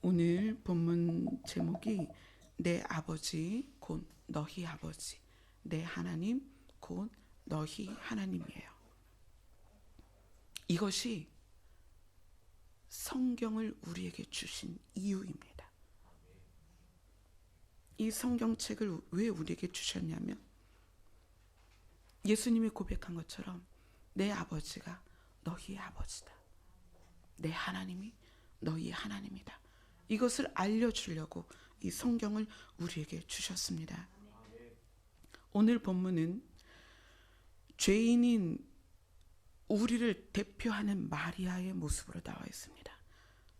오늘 본문 제목이 내 아버지 곧 너희 아버지, 내 하나님 곧 너희 하나님이에요. 이것이 성경을 우리에게 주신 이유입니다. 이 성경책을 왜 우리에게 주셨냐면 예수님이 고백한 것처럼 내 아버지가 너희의 아버지다. 내 하나님이 너희의 하나님이다. 이것을 알려주려고 이 성경을 우리에게 주셨습니다. 오늘 본문은 죄인인 우리를 대표하는 마리아의 모습으로 나와 있습니다.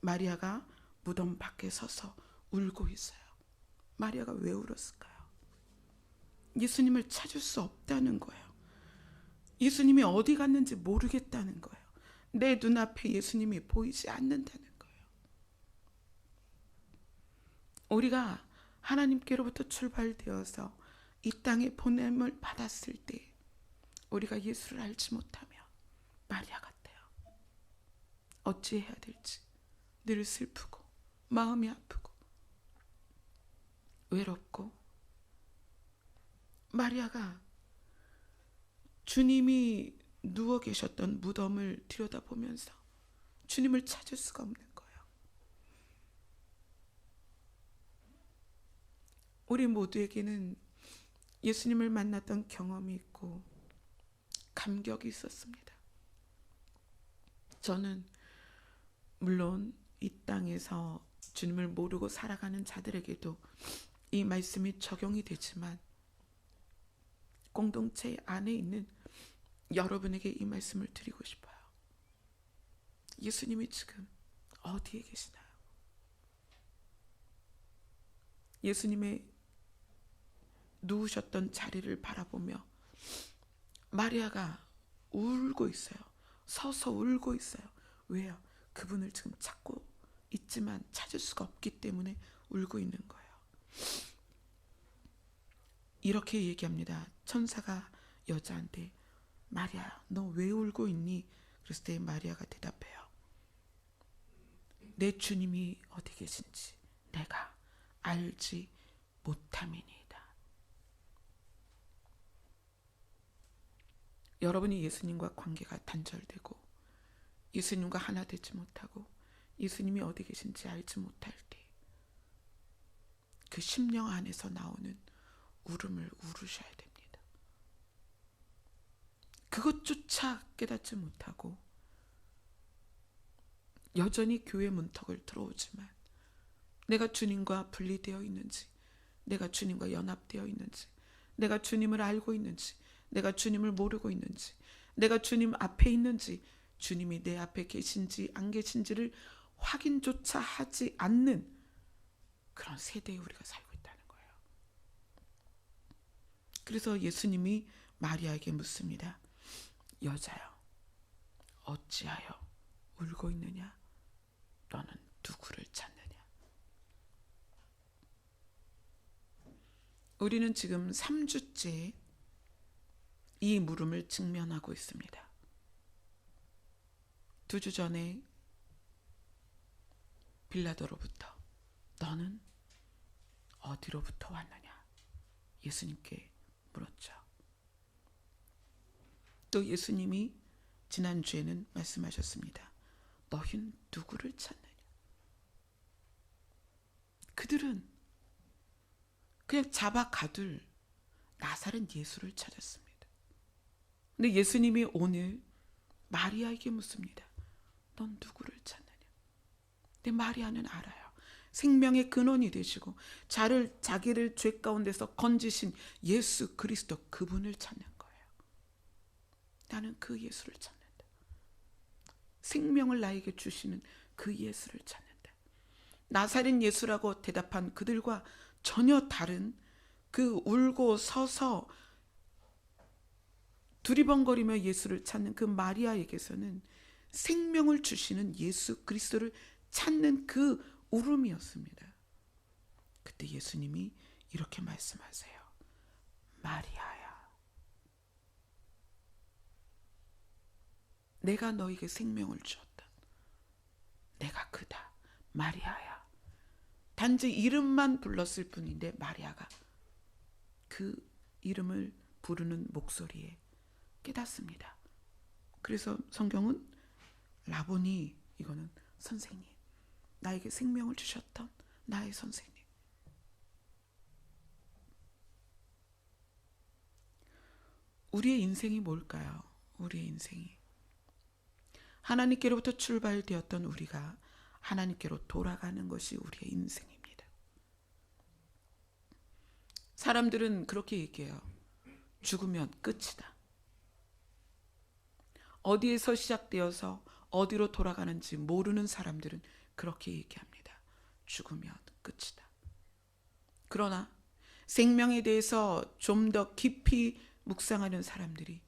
마리아가 무덤 밖에 서서 울고 있어요. 마리아가 왜 울었을까요? 예수님을 찾을 수 없다는 거예요. 예수님이 어디 갔는지 모르겠다는 거예요. 내 눈앞에 예수님이 보이지 않는다는 거예요. 우리가 하나님께로부터 출발되어서 이 땅에 보냄을 받았을 때 우리가 예수를 알지 못하면 마리아 같아요. 어찌해야 될지 늘 슬프고 마음이 아프고 외롭고, 마리아가 주님이 누워 계셨던 무덤을 들여다보면서 주님을 찾을 수가 없는 거예요. 우리 모두에게는 예수님을 만났던 경험이 있고 감격이 있었습니다. 저는 물론 이 땅에서 주님을 모르고 살아가는 자들에게도 이 말씀이 적용이 되지만 공동체 안에 있는 여러분에게 이 말씀을 드리고 싶어요. 예수님이 지금 어디에 계시나요? 예수님의 누우셨던 자리를 바라보며 마리아가 울고 있어요. 서서 울고 있어요. 왜요? 그분을 지금 찾고 있지만 찾을 수가 없기 때문에 울고 있는 거예요. 이렇게 얘기합니다. 천사가 여자한테 마리아, 너 왜 울고 있니? 그랬을 때 마리아가 대답해요. 내 주님이 어디 계신지 내가 알지 못함이니이다. 여러분이 예수님과 관계가 단절되고 예수님과 하나 되지 못하고 예수님이 어디 계신지 알지 못할 때 그 심령 안에서 나오는 울음을 울으셔야 됩니다. 그것조차 깨닫지 못하고 여전히 교회 문턱을 들어오지만 내가 주님과 분리되어 있는지, 내가 주님과 연합되어 있는지, 내가 주님을 알고 있는지, 내가 주님을 모르고 있는지, 내가 주님 앞에 있는지, 주님이 내 앞에 계신지 안 계신지를 확인조차 하지 않는 그런 세대에 우리가 살고 있다는 거예요. 그래서 예수님이 마리아에게 묻습니다. 여자여, 어찌하여 울고 있느냐? 너는 누구를 찾느냐? 우리는 지금 3주째 이 물음을 직면하고 있습니다. 2주 전에 빌라도로부터 너는 어디로부터 왔느냐? 예수님께 물었죠. 또 예수님이 지난주에는 말씀하셨습니다. 너희는 누구를 찾느냐? 그들은 그냥 잡아 가둘 나사렛 예수를 찾았습니다. 근데 예수님이 오늘 마리아에게 묻습니다. 넌 누구를 찾느냐? 근데 마리아는 알아요. 생명의 근원이 되시고 자기를 죄 가운데서 건지신 예수 그리스도, 그분을 찾는 거예요. 나는 그 예수를 찾는다. 생명을 나에게 주시는 그 예수를 찾는다. 나사렛 예수라고 대답한 그들과 전혀 다른 그 울고 서서 두리번거리며 예수를 찾는 그 마리아에게서는 생명을 주시는 예수 그리스도를 찾는 그 울음이었습니다. 그때 예수님이 이렇게 말씀하세요. 마리아야. 내가 너에게 생명을 주었다. 내가 그다. 마리아야. 단지 이름만 불렀을 뿐인데 마리아가 그 이름을 부르는 목소리에 깨닫습니다. 그래서 성경은 라보니, 이거는 선생님, 나에게 생명을 주셨던 나의 선생님. 우리의 인생이 뭘까요? 우리의 인생이 하나님께로부터 출발되었던 우리가 하나님께로 돌아가는 것이 우리의 인생입니다. 사람들은 그렇게 얘기해요. 죽으면 끝이다. 어디에서 시작되어서 어디로 돌아가는지 모르는 사람들은 그렇게 얘기합니다. 죽으면 끝이다. 그러나 생명에 대해서 좀 더 깊이 묵상하는 사람들이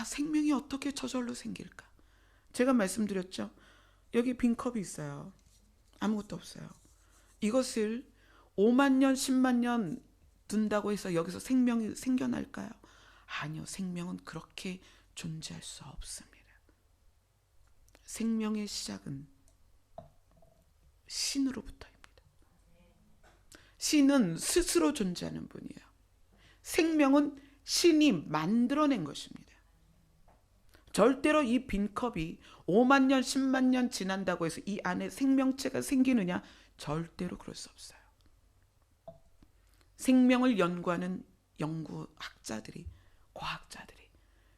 생명이 어떻게 저절로 생길까? 제가 말씀드렸죠. 여기 빈컵이 있어요. 아무것도 없어요. 이것을 5만 년, 10만 년 둔다고 해서 여기서 생명이 생겨날까요? 아니요. 생명은 그렇게 존재할 수 없습니다. 생명의 시작은 신으로부터입니다. 신은 스스로 존재하는 분이에요. 생명은 신이 만들어낸 것입니다. 절대로 이 빈컵이 5만 년, 10만 년 지난다고 해서 이 안에 생명체가 생기느냐? 절대로 그럴 수 없어요. 생명을 연구하는 연구학자들이, 과학자들이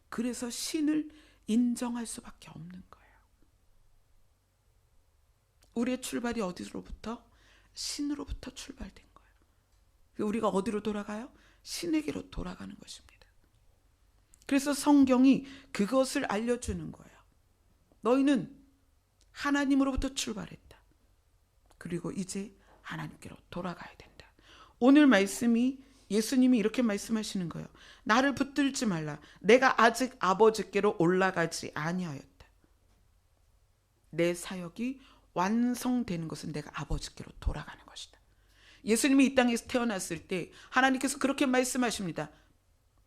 그래서 신을 인정할 수밖에 없는 거예요. 우리의 출발이 어디로부터? 신으로부터 출발된 거예요. 우리가 어디로 돌아가요? 신에게로 돌아가는 것입니다. 그래서 성경이 그것을 알려주는 거예요. 너희는 하나님으로부터 출발했다. 그리고 이제 하나님께로 돌아가야 된다. 오늘 말씀이 예수님이 이렇게 말씀하시는 거예요. 나를 붙들지 말라. 내가 아직 아버지께로 올라가지 아니하였다. 내 사역이 완성되는 것은 내가 아버지께로 돌아가는 것이다. 예수님이 이 땅에서 태어났을 때 하나님께서 그렇게 말씀하십니다.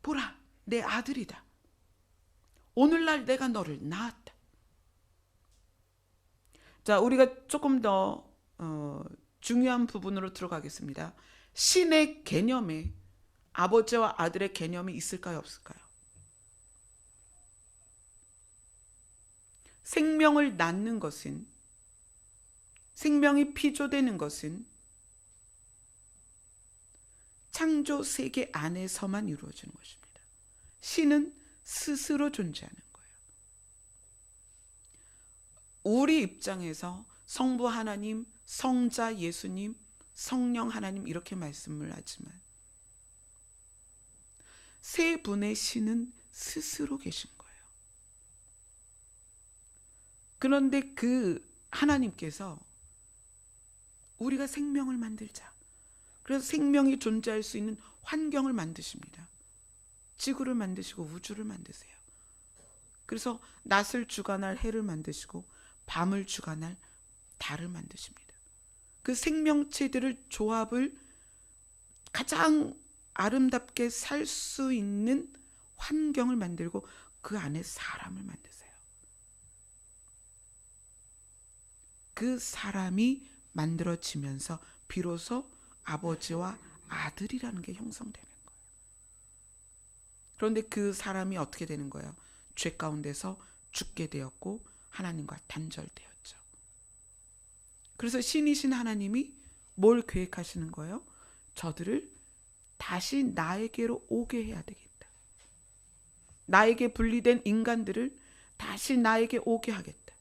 보라, 내 아들이다. 오늘날 내가 너를 낳았다. 자, 우리가 조금 더 중요한 부분으로 들어가겠습니다. 신의 개념에 아버지와 아들의 개념이 있을까요, 없을까요? 생명을 낳는 것은, 생명이 피조되는 것은 창조 세계 안에서만 이루어지는 것입니다. 신은 스스로 존재하는 거예요. 우리 입장에서 성부 하나님, 성자 예수님, 성령 하나님 이렇게 말씀을 하지만 세 분의 신은 스스로 계신 거예요. 그런데 그 하나님께서 우리가 생명을 만들자. 그래서 생명이 존재할 수 있는 환경을 만드십니다. 지구를 만드시고 우주를 만드세요. 그래서 낮을 주관할 해를 만드시고 밤을 주관할 달을 만드십니다. 그 생명체들을 조합을 가장 아름답게 살 수 있는 환경을 만들고 그 안에 사람을 만드세요. 그 사람이 만들어지면서 비로소 아버지와 아들이라는 게 형성되는 거예요. 그런데 그 사람이 어떻게 되는 거예요? 죄 가운데서 죽게 되었고 하나님과 단절되었죠. 그래서 신이신 하나님이 뭘 계획하시는 거예요? 저들을 다시 나에게로 오게 해야 되겠다. 나에게 분리된 인간들을 다시 나에게 오게 하겠다.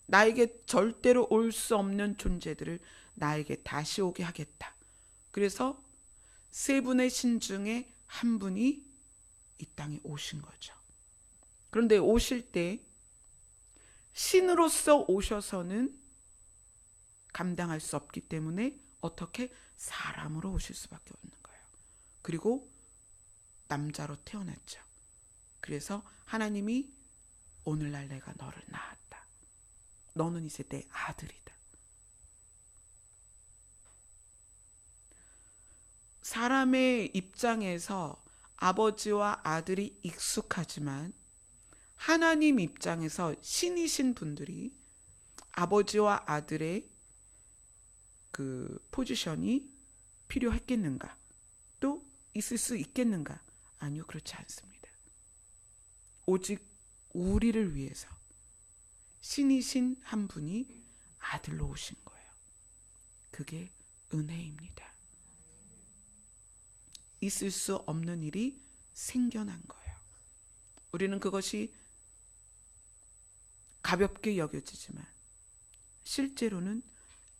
나에게 절대로 올 수 없는 존재들을 나에게 다시 오게 하겠다. 그래서 세 분의 신 중에 한 분이 이 땅에 오신 거죠. 그런데 오실 때 신으로서 오셔서는 감당할 수 없기 때문에 어떻게 사람으로 오실 수밖에 없는 거예요. 그리고 남자로 태어났죠. 그래서 하나님이 오늘날 내가 너를 낳았다. 너는 이제 내 아들이다. 사람의 입장에서 아버지와 아들이 익숙하지만 하나님 입장에서 신이신 분들이 아버지와 아들의 그 포지션이 필요했겠는가? 또 있을 수 있겠는가? 아니요, 그렇지 않습니다. 오직 우리를 위해서 신이신 한 분이 아들로 오신 거예요. 그게 은혜입니다. 있을 수 없는 일이 생겨난 거예요. 우리는 그것이 가볍게 여겨지지만 실제로는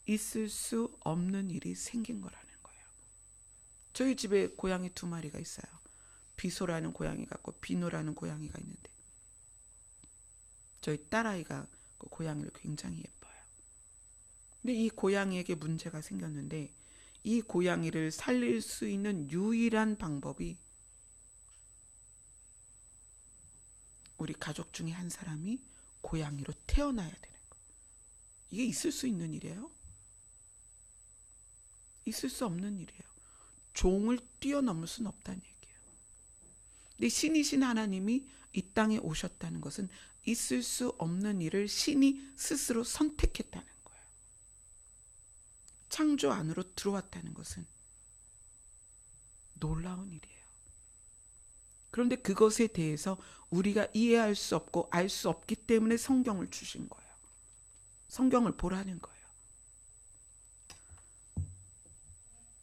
있을 수 없는 일이 생긴 거라는 거예요. 저희 집에 고양이 2마리가 있어요. 비소라는 고양이가 있고 비누라는 고양이가 있는데 저희 딸아이가 그 고양이를 굉장히 예뻐요. 근데 이 고양이에게 문제가 생겼는데 이 고양이를 살릴 수 있는 유일한 방법이 우리 가족 중에 한 사람이 고양이로 태어나야 되는 거예요. 이게 있을 수 있는 일이에요? 있을 수 없는 일이에요. 종을 뛰어넘을 수는 없다는 얘기예요. 근데 신이신 하나님이 이 땅에 오셨다는 것은 있을 수 없는 일을 신이 스스로 선택했다는 거예요. 창조 안으로 들어왔다는 것은 놀라운 일이에요. 그런데 그것에 대해서 우리가 이해할 수 없고 알 수 없기 때문에 성경을 주신 거예요. 성경을 보라는 거예요.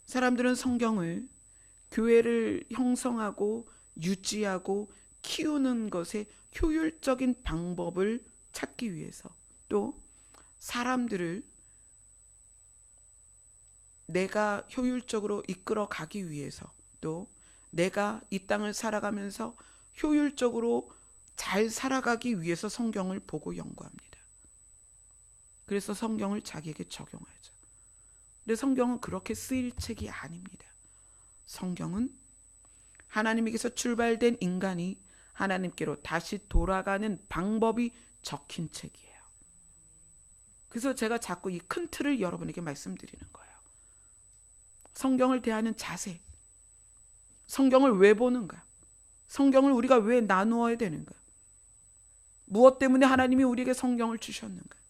사람들은 성경을 교회를 형성하고 유지하고 키우는 것에 효율적인 방법을 찾기 위해서, 또 사람들을 내가 효율적으로 이끌어 가기 위해서, 또 내가 이 땅을 살아가면서 효율적으로 잘 살아가기 위해서 성경을 보고 연구합니다. 그래서 성경을 자기에게 적용하죠. 근데 성경은 그렇게 쓰일 책이 아닙니다. 성경은 하나님에게서 출발된 인간이 하나님께로 다시 돌아가는 방법이 적힌 책이에요. 그래서 제가 자꾸 이 큰 틀을 여러분에게 말씀드리는 거예요. 성경을 대하는 자세, 성경을 왜 보는가, 성경을 우리가 왜 나누어야 되는가, 무엇 때문에 하나님이 우리에게 성경을 주셨는가.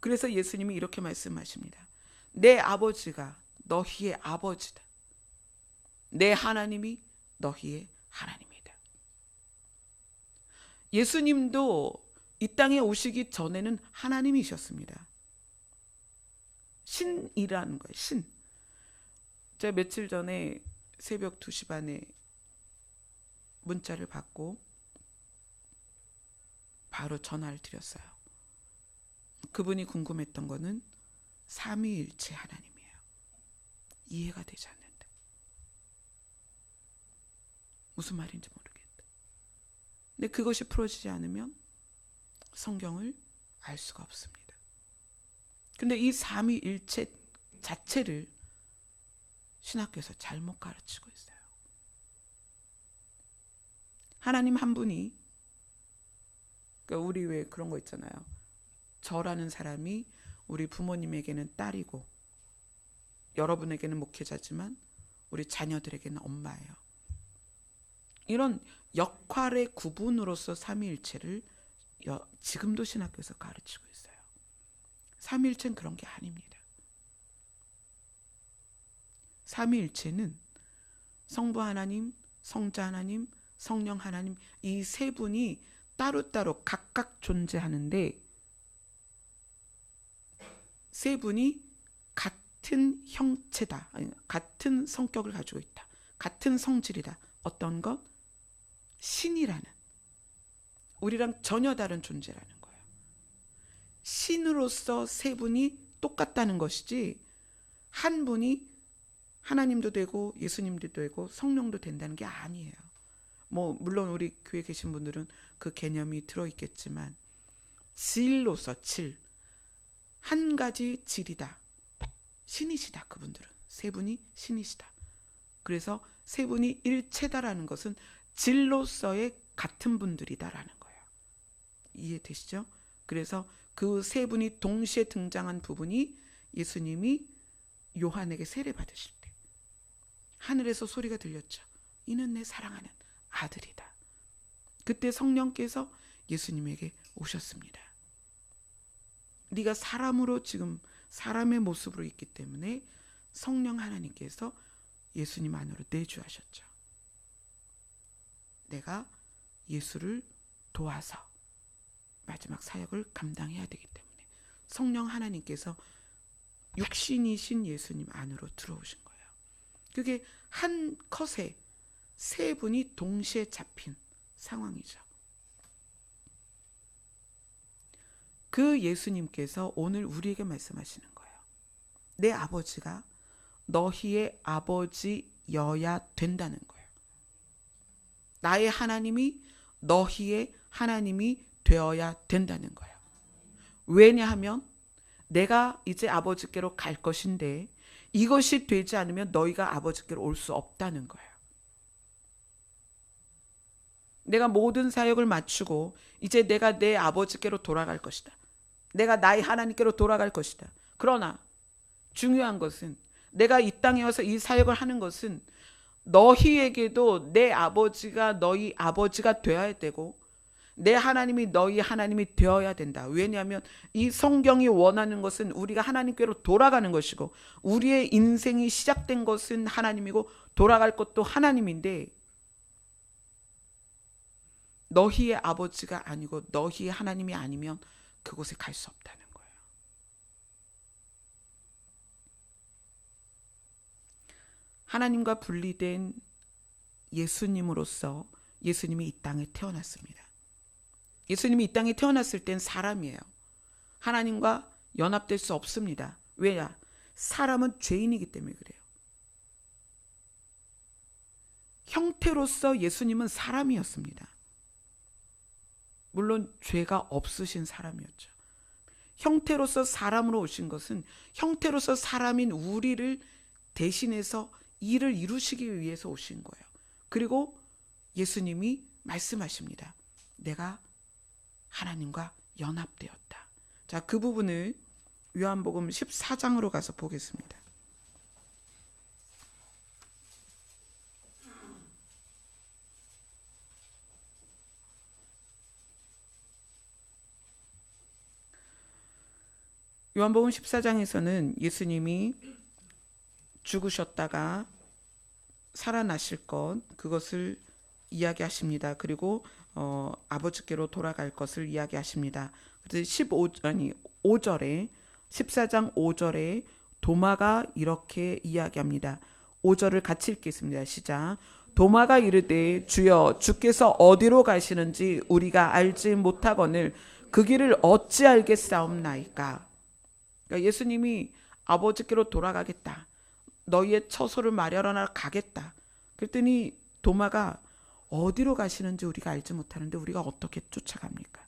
그래서 예수님이 이렇게 말씀하십니다. 내 아버지가 너희의 아버지다. 내 하나님이 너희의 하나님이다. 예수님도 이 땅에 오시기 전에는 하나님이셨습니다. 신이라는 거예요. 신. 제가 며칠 전에 새벽 2시 반에 문자를 받고 바로 전화를 드렸어요. 그분이 궁금했던 거는 삼위일체 하나님이에요. 이해가 되지 않는다. 무슨 말인지 모르겠다. 근데 그것이 풀어지지 않으면 성경을 알 수가 없습니다. 근데 이 삼위일체 자체를 신학교에서 잘못 가르치고 있어요. 하나님 한 분이, 그러니까 우리 왜 그런 거 있잖아요. 저라는 사람이 우리 부모님에게는 딸이고 여러분에게는 목회자지만 우리 자녀들에게는 엄마예요. 이런 역할의 구분으로서 삼위일체를 지금도 신학교에서 가르치고 있어요. 삼위일체는 그런 게 아닙니다. 삼위일체는 성부 하나님, 성자 하나님, 성령 하나님, 이 세 분이 따로따로 각각 존재하는데 세 분이 같은 형체다, 아니, 같은 성격을 가지고 있다, 같은 성질이다. 어떤 것? 신이라는, 우리랑 전혀 다른 존재라는 거예요. 신으로서 세 분이 똑같다는 것이지 한 분이 하나님도 되고 예수님도 되고 성령도 된다는 게 아니에요. 뭐 물론 우리 교회에 계신 분들은 그 개념이 들어있겠지만 질로서 질, 한 가지 질이다. 신이시다. 그분들은 세 분이 신이시다. 그래서 세 분이 일체다라는 것은 질로서의 같은 분들이다라는 거예요. 이해되시죠? 그래서 그 세 분이 동시에 등장한 부분이 예수님이 요한에게 세례 받으실 때 하늘에서 소리가 들렸죠. 이는 내 사랑하는 아들이다. 그때 성령께서 예수님에게 오셨습니다. 네가 사람으로 지금 사람의 모습으로 있기 때문에 성령 하나님께서 예수님 안으로 내주하셨죠. 내가 예수를 도와서 마지막 사역을 감당해야 되기 때문에 성령 하나님께서 육신이신 예수님 안으로 들어오신 거예요. 그게 한 컷에 세 분이 동시에 잡힌 상황이죠. 그 예수님께서 오늘 우리에게 말씀하시는 거예요. 내 아버지가 너희의 아버지여야 된다는 거예요. 나의 하나님이 너희의 하나님이 되어야 된다는 거예요. 왜냐하면 내가 이제 아버지께로 갈 것인데 이것이 되지 않으면 너희가 아버지께로 올 수 없다는 거예요. 내가 모든 사역을 마치고 이제 내가 내 아버지께로 돌아갈 것이다. 내가 나의 하나님께로 돌아갈 것이다. 그러나 중요한 것은 내가 이 땅에 와서 이 사역을 하는 것은 너희에게도 내 아버지가 너희 아버지가 되어야 되고 내 하나님이 너희 하나님이 되어야 된다. 왜냐하면 이 성경이 원하는 것은 우리가 하나님께로 돌아가는 것이고 우리의 인생이 시작된 것은 하나님이고 돌아갈 것도 하나님인데 너희의 아버지가 아니고 너희의 하나님이 아니면 그곳에 갈 수 없다는 거예요. 하나님과 분리된 예수님으로서 예수님이 이 땅에 태어났습니다. 예수님이 이 땅에 태어났을 땐 사람이에요. 하나님과 연합될 수 없습니다. 왜냐? 사람은 죄인이기 때문에 그래요. 형태로서 예수님은 사람이었습니다. 물론 죄가 없으신 사람이었죠. 형태로서 사람으로 오신 것은 형태로서 사람인 우리를 대신해서 일을 이루시기 위해서 오신 거예요. 그리고 예수님이 말씀하십니다. 내가 하나님과 연합되었다. 자, 그 부분을 요한복음 14장으로 가서 보겠습니다. 요한복음 14장에서는 예수님이 죽으셨다가 살아나실 것 그것을 이야기하십니다. 그리고 아버지께로 돌아갈 것을 이야기하십니다. 그래서 5절에 14장 5절에 도마가 이렇게 이야기합니다. 5절을 같이 읽겠습니다. 시작. 도마가 이르되 주여 주께서 어디로 가시는지 우리가 알지 못하거늘 그 길을 어찌 알겠사옵나이까. 그러니까 예수님이 아버지께로 돌아가겠다. 너희의 처소를 마련하러 가겠다. 그랬더니 도마가 어디로 가시는지 우리가 알지 못하는데 우리가 어떻게 쫓아갑니까?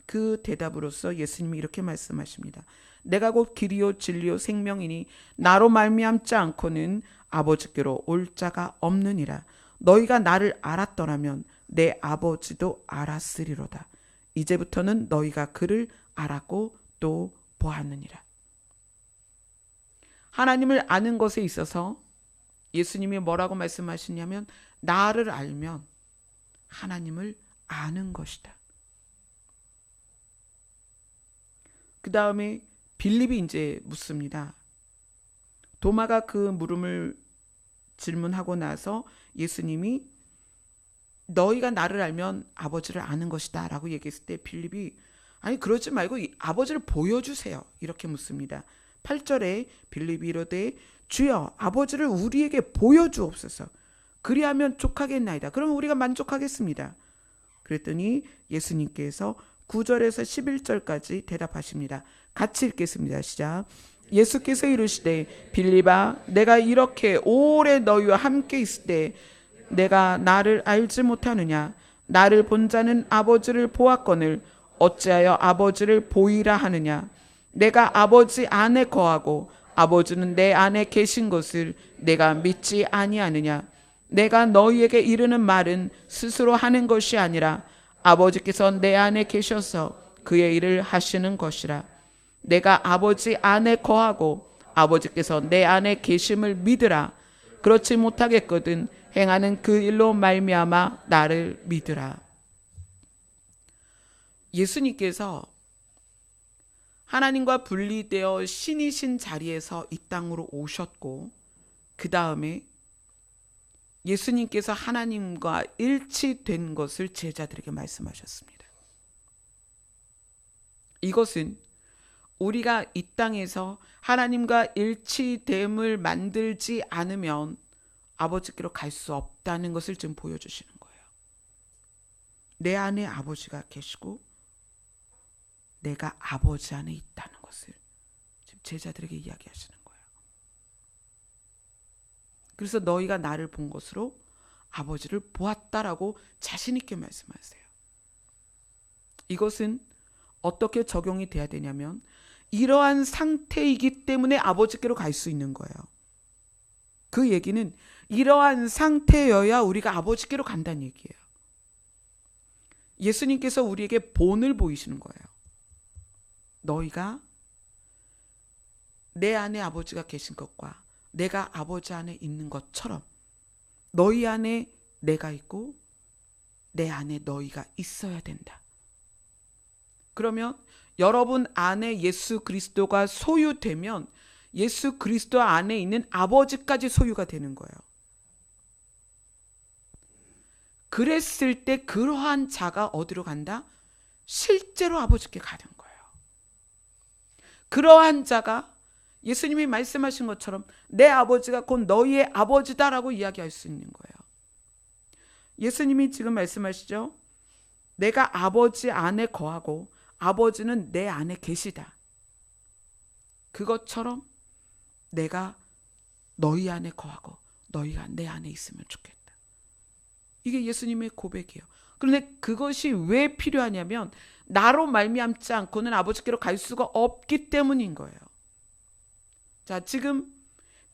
그 대답으로서 예수님이 이렇게 말씀하십니다. 내가 곧 길이요 진리요 생명이니 나로 말미암지 않고는 아버지께로 올 자가 없느니라. 너희가 나를 알았더라면 내 아버지도 알았으리로다. 이제부터는 너희가 그를 알았고 또 보았느니라. 하나님을 아는 것에 있어서 예수님이 뭐라고 말씀하시냐면 나를 알면 하나님을 아는 것이다. 그 다음에 빌립이 이제 묻습니다. 도마가 그 물음을 질문하고 나서 예수님이 너희가 나를 알면 아버지를 아는 것이다 라고 얘기했을 때 빌립이 아니 그러지 말고 아버지를 보여주세요 이렇게 묻습니다. 8절에 빌립이 이르되 주여 아버지를 우리에게 보여주옵소서. 그리하면 족하겠나이다. 그러면 우리가 만족하겠습니다. 그랬더니 예수님께서 9절에서 11절까지 대답하십니다. 같이 읽겠습니다. 시작. 예수께서 이르시되 빌립아 내가 이렇게 오래 너희와 함께 있을 때 내가 나를 알지 못하느냐. 나를 본 자는 아버지를 보았거늘 어찌하여 아버지를 보이라 하느냐. 내가 아버지 안에 거하고 아버지는 내 안에 계신 것을 내가 믿지 아니하느냐. 내가 너희에게 이르는 말은 스스로 하는 것이 아니라 아버지께서 내 안에 계셔서 그의 일을 하시는 것이라. 내가 아버지 안에 거하고 아버지께서 내 안에 계심을 믿으라. 그렇지 못하겠거든 행하는 그 일로 말미암아 나를 믿으라. 예수님께서 하나님과 분리되어 신이신 자리에서 이 땅으로 오셨고, 그 다음에 예수님께서 하나님과 일치된 것을 제자들에게 말씀하셨습니다. 이것은 우리가 이 땅에서 하나님과 일치됨을 만들지 않으면 아버지께로 갈 수 없다는 것을 지금 보여주시는 거예요. 내 안에 아버지가 계시고 내가 아버지 안에 있다는 것을 지금 제자들에게 이야기하시는 거예요. 그래서 너희가 나를 본 것으로 아버지를 보았다라고 자신 있게 말씀하세요. 이것은 어떻게 적용이 돼야 되냐면 이러한 상태이기 때문에 아버지께로 갈 수 있는 거예요. 그 얘기는 이러한 상태여야 우리가 아버지께로 간다는 얘기예요. 예수님께서 우리에게 본을 보이시는 거예요. 너희가 내 안에 아버지가 계신 것과 내가 아버지 안에 있는 것처럼 너희 안에 내가 있고 내 안에 너희가 있어야 된다. 그러면 여러분 안에 예수 그리스도가 소유되면 예수 그리스도 안에 있는 아버지까지 소유가 되는 거예요. 그랬을 때 그러한 자가 어디로 간다? 실제로 아버지께 가는 거예요. 그러한 자가 예수님이 말씀하신 것처럼 내 아버지가 곧 너희의 아버지다라고 이야기할 수 있는 거예요. 예수님이 지금 말씀하시죠. 내가 아버지 안에 거하고 아버지는 내 안에 계시다. 그것처럼 내가 너희 안에 거하고 너희가 내 안에 있으면 좋겠다. 이게 예수님의 고백이에요. 그런데 그것이 왜 필요하냐면 나로 말미암지 않고는 아버지께로 갈 수가 없기 때문인 거예요. 자, 지금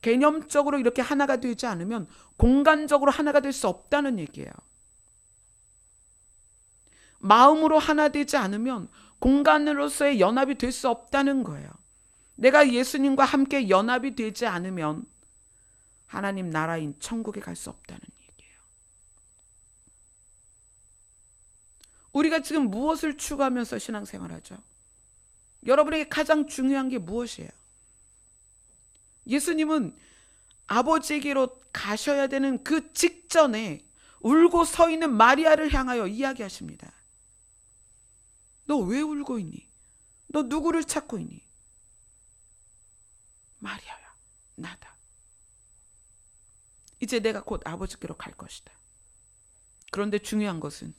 개념적으로 이렇게 하나가 되지 않으면 공간적으로 하나가 될 수 없다는 얘기예요. 마음으로 하나 되지 않으면 공간으로서의 연합이 될 수 없다는 거예요. 내가 예수님과 함께 연합이 되지 않으면 하나님 나라인 천국에 갈 수 없다는 얘기예요. 우리가 지금 무엇을 추구하면서 신앙생활하죠? 여러분에게 가장 중요한 게 무엇이에요? 예수님은 아버지에게로 가셔야 되는 그 직전에 울고 서 있는 마리아를 향하여 이야기하십니다. 너 왜 울고 있니? 너 누구를 찾고 있니? 마리아야, 나다. 이제 내가 곧 아버지께로 갈 것이다. 그런데 중요한 것은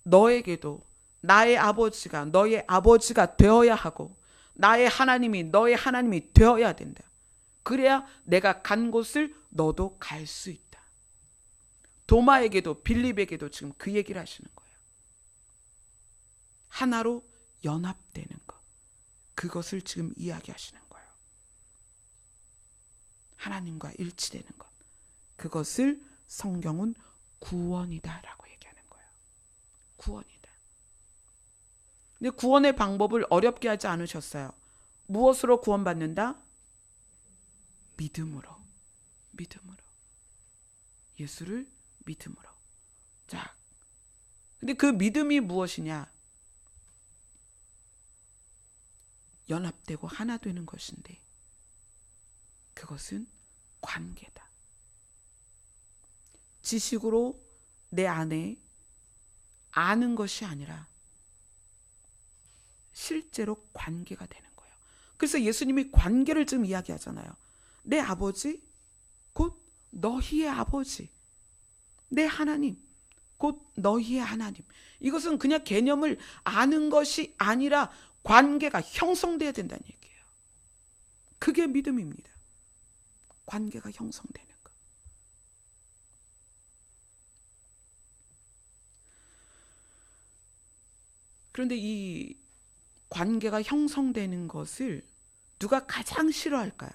너에게도 나의 아버지가 너의 아버지가 되어야 하고 나의 하나님이 너의 하나님이 되어야 된다. 그래야 내가 간 곳을 너도 갈 수 있다. 도마에게도 빌립에게도 지금 그 얘기를 하시는 거예요. 하나로 연합되는 것. 그것을 지금 이야기하시는 거예요. 하나님과 일치되는 것. 그것을 성경은 구원이다라고 얘기하는 거예요. 구원이다. 근데 구원의 방법을 어렵게 하지 않으셨어요. 무엇으로 구원받는다? 믿음으로. 믿음으로. 예수를 믿음으로. 자, 근데 그 믿음이 무엇이냐? 연합되고 하나 되는 것인데 그것은 관계다. 지식으로 내 안에 아는 것이 아니라 실제로 관계가 되는 거예요. 그래서 예수님이 관계를 지금 이야기하잖아요. 내 아버지 곧 너희의 아버지, 내 하나님 곧 너희의 하나님. 이것은 그냥 개념을 아는 것이 아니라 관계가 형성돼야 된다는 얘기예요. 그게 믿음입니다. 관계가 형성되는 것. 그런데 이 관계가 형성되는 것을 누가 가장 싫어할까요?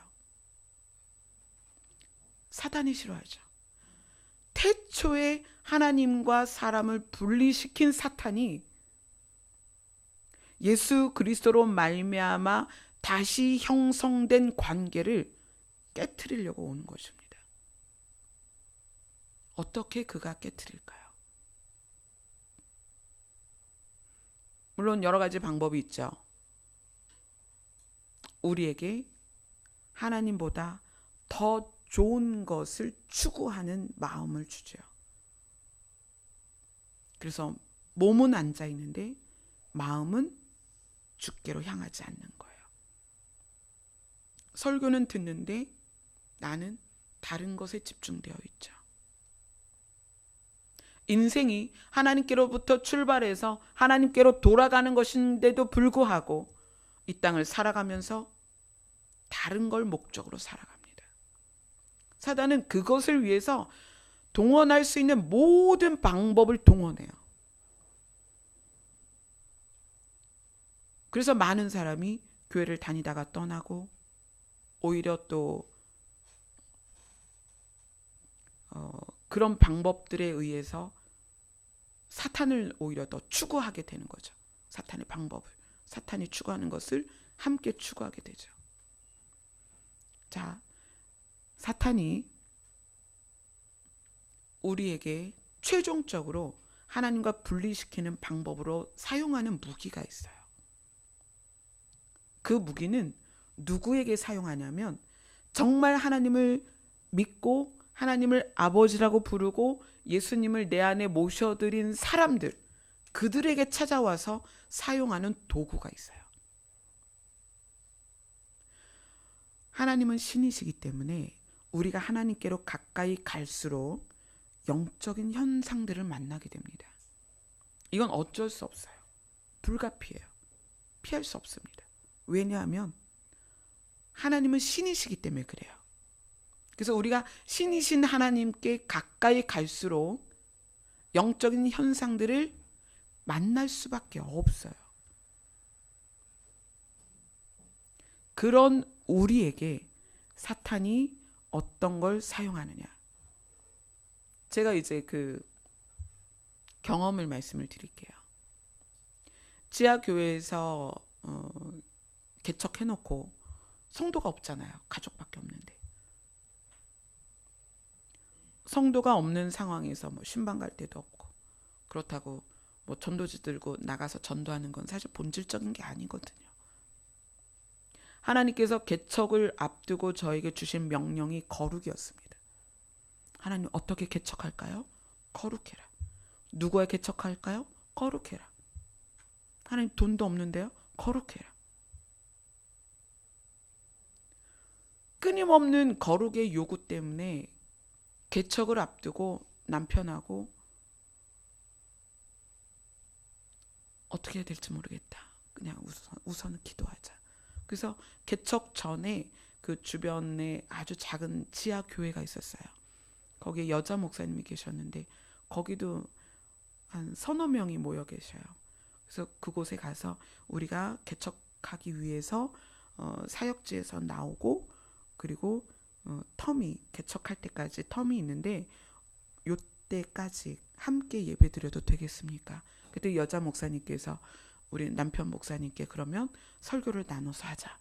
사단이 싫어하죠. 태초에 하나님과 사람을 분리시킨 사탄이 예수 그리스도로 말미암아 다시 형성된 관계를 깨트리려고 오는 것입니다. 어떻게 그가 깨트릴까요? 물론 여러 가지 방법이 있죠. 우리에게 하나님보다 더 좋은 것을 추구하는 마음을 주죠. 그래서 몸은 앉아 있는데 마음은 주께로 향하지 않는 거예요. 설교는 듣는데 나는 다른 것에 집중되어 있죠. 인생이 하나님께로부터 출발해서 하나님께로 돌아가는 것인데도 불구하고 이 땅을 살아가면서 다른 걸 목적으로 살아갑니다. 사단은 그것을 위해서 동원할 수 있는 모든 방법을 동원해요. 그래서 많은 사람이 교회를 다니다가 떠나고 오히려 또 그런 방법들에 의해서 사탄을 오히려 더 추구하게 되는 거죠. 사탄의 방법을, 사탄이 추구하는 것을 함께 추구하게 되죠. 자, 사탄이 우리에게 최종적으로 하나님과 분리시키는 방법으로 사용하는 무기가 있어요. 그 무기는 누구에게 사용하냐면 정말 하나님을 믿고 하나님을 아버지라고 부르고 예수님을 내 안에 모셔드린 사람들, 그들에게 찾아와서 사용하는 도구가 있어요. 하나님은 신이시기 때문에 우리가 하나님께로 가까이 갈수록 영적인 현상들을 만나게 됩니다. 이건 어쩔 수 없어요. 불가피해요. 피할 수 없습니다. 왜냐하면 하나님은 신이시기 때문에 그래요. 그래서 우리가 신이신 하나님께 가까이 갈수록 영적인 현상들을 만날 수밖에 없어요. 그런 우리에게 사탄이 어떤 걸 사용하느냐. 제가 이제 그 경험을 말씀을 드릴게요. 지하교회에서 개척해놓고 성도가 없잖아요. 가족밖에 없는데. 성도가 없는 상황에서 뭐 신방 갈 데도 없고 그렇다고 뭐 전도지 들고 나가서 전도하는 건 사실 본질적인 게 아니거든요. 하나님께서 개척을 앞두고 저에게 주신 명령이 거룩이었습니다. 하나님 어떻게 개척할까요? 거룩해라. 누구에 개척할까요? 거룩해라. 하나님 돈도 없는데요? 거룩해라. 끊임없는 거룩의 요구 때문에 개척을 앞두고 남편하고 어떻게 해야 될지 모르겠다. 그냥 우선은 기도하자. 그래서 개척 전에 그 주변에 아주 작은 지하 교회가 있었어요. 거기에 여자 목사님이 계셨는데 거기도 한 서너 명이 모여 계셔요. 그래서 그곳에 가서 우리가 개척하기 위해서 사역지에서 나오고 그리고 텀이 개척할 때까지 텀이 있는데 요때까지 함께 예배 드려도 되겠습니까? 그때 여자 목사님께서 우리 남편 목사님께 그러면 설교를 나눠서 하자.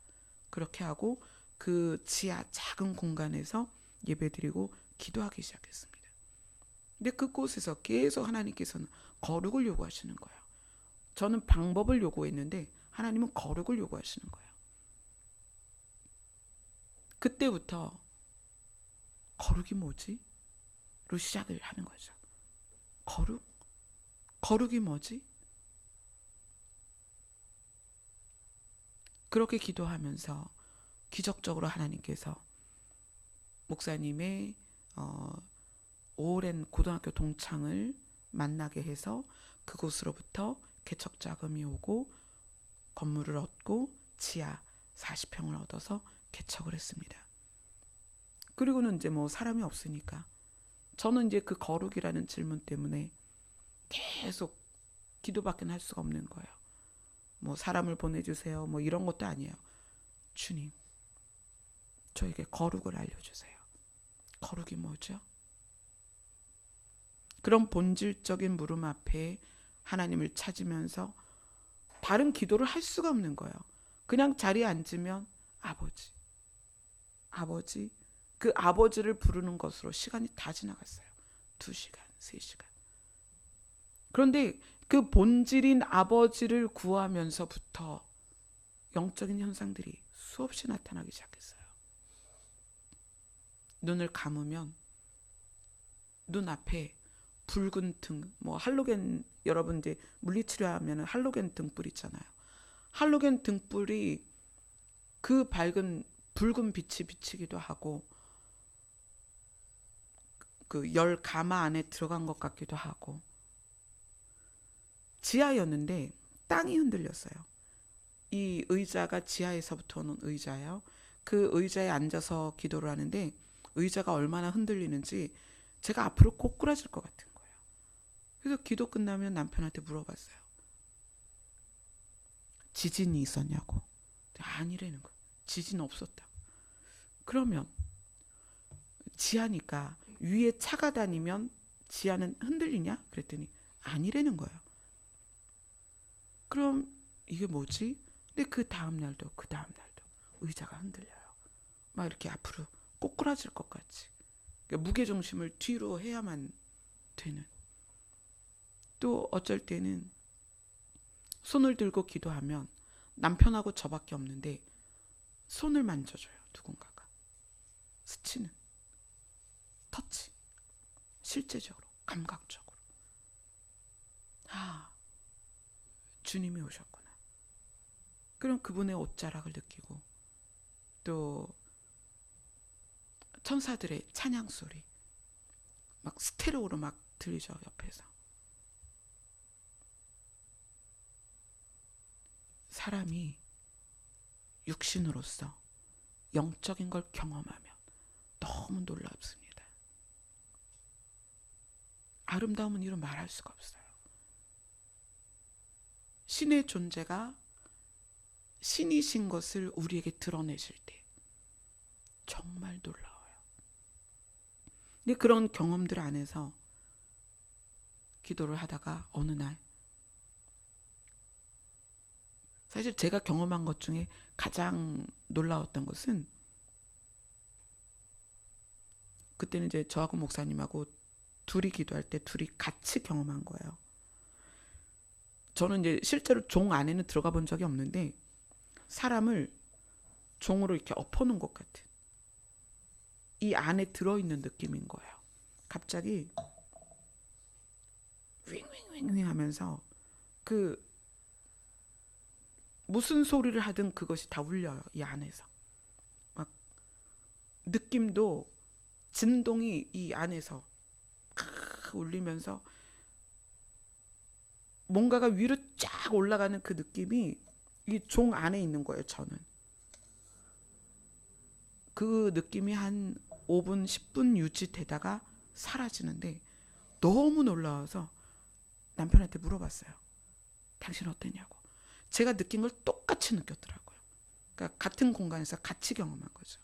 그렇게 하고 그 지하 작은 공간에서 예배 드리고 기도하기 시작했습니다. 근데 그곳에서 계속 하나님께서는 거룩을 요구하시는 거예요. 저는 방법을 요구했는데 하나님은 거룩을 요구하시는 거예요. 그때부터 거룩이 뭐지? 로 시작을 하는 거죠. 거룩? 거룩이 뭐지? 그렇게 기도하면서 기적적으로 하나님께서 목사님의 오랜 고등학교 동창을 만나게 해서 그곳으로부터 개척 자금이 오고 건물을 얻고 지하 40평을 얻어서 개척을 했습니다. 그리고는 이제 뭐 사람이 없으니까 저는 이제 그 거룩이라는 질문 때문에 계속 기도밖에 할 수가 없는 거예요. 뭐 사람을 보내주세요. 뭐 이런 것도 아니에요. 주님, 저에게 거룩을 알려주세요. 거룩이 뭐죠? 그런 본질적인 물음 앞에 하나님을 찾으면서 다른 기도를 할 수가 없는 거예요. 그냥 자리에 앉으면 아버지, 아버지, 그 아버지를 부르는 것으로 시간이 다 지나갔어요. 2시간, 3시간. 그런데 그 본질인 아버지를 구하면서부터 영적인 현상들이 수없이 나타나기 시작했어요. 눈을 감으면 눈앞에 붉은 등, 할로겐, 여러분들 물리치료하면 할로겐 등불 있잖아요. 할로겐 등불이 그 밝은 붉은 빛이 비치기도 하고 그 열 가마 안에 들어간 것 같기도 하고, 지하였는데 땅이 흔들렸어요. 이 의자가 지하에서부터 오는 의자예요. 그 의자에 앉아서 기도를 하는데 의자가 얼마나 흔들리는지 제가 앞으로 꼬꾸라질 것 같은 거예요. 그래서 기도 끝나면 남편한테 물어봤어요. 지진이 있었냐고. 아니라는 거예요. 지진 없었다. 그러면 지하니까 위에 차가 다니면 지하는 흔들리냐? 그랬더니 아니라는 거예요. 그럼 이게 뭐지? 근데 그 다음날도 의자가 흔들려요. 막 이렇게 앞으로 꼬꾸라질 것 같이. 그러니까 무게중심을 뒤로 해야만 되는. 또 어쩔 때는 손을 들고 기도하면 남편하고 저밖에 없는데 손을 만져줘요. 누군가가. 스치는. 터치. 실제적으로. 감각적으로. 주님이 오셨구나. 그럼 그분의 옷자락을 느끼고, 또 천사들의 찬양 소리 막 스테레오로 막 들리죠. 옆에서. 사람이 육신으로서 영적인 걸 경험하면 너무 놀랍습니다. 아름다움은 이루 말할 수가 없어요. 신의 존재가 신이신 것을 우리에게 드러내실 때 정말 놀라워요. 근데 그런 경험들 안에서 기도를 하다가 어느 날, 사실 제가 경험한 것 중에 가장 놀라웠던 것은, 그때는 이제 저하고 목사님하고 둘이 기도할 때 둘이 같이 경험한 거예요. 저는 이제 실제로 종 안에는 들어가 본 적이 없는데 사람을 종으로 이렇게 엎어놓은 것 같은, 이 안에 들어있는 느낌인 거예요. 갑자기 윙윙윙윙 하면서 그 무슨 소리를 하든 그것이 다 울려요. 이 안에서. 막 느낌도, 진동이 이 안에서 울리면서 뭔가가 위로 쫙 올라가는 그 느낌이 이 종 안에 있는 거예요. 저는 그 느낌이 한 5분 10분 유지되다가 사라지는데 너무 놀라워서 남편한테 물어봤어요. 당신 어땠냐고. 제가 느낀 걸 똑같이 느꼈더라고요. 그러니까 같은 공간에서 같이 경험한 거죠.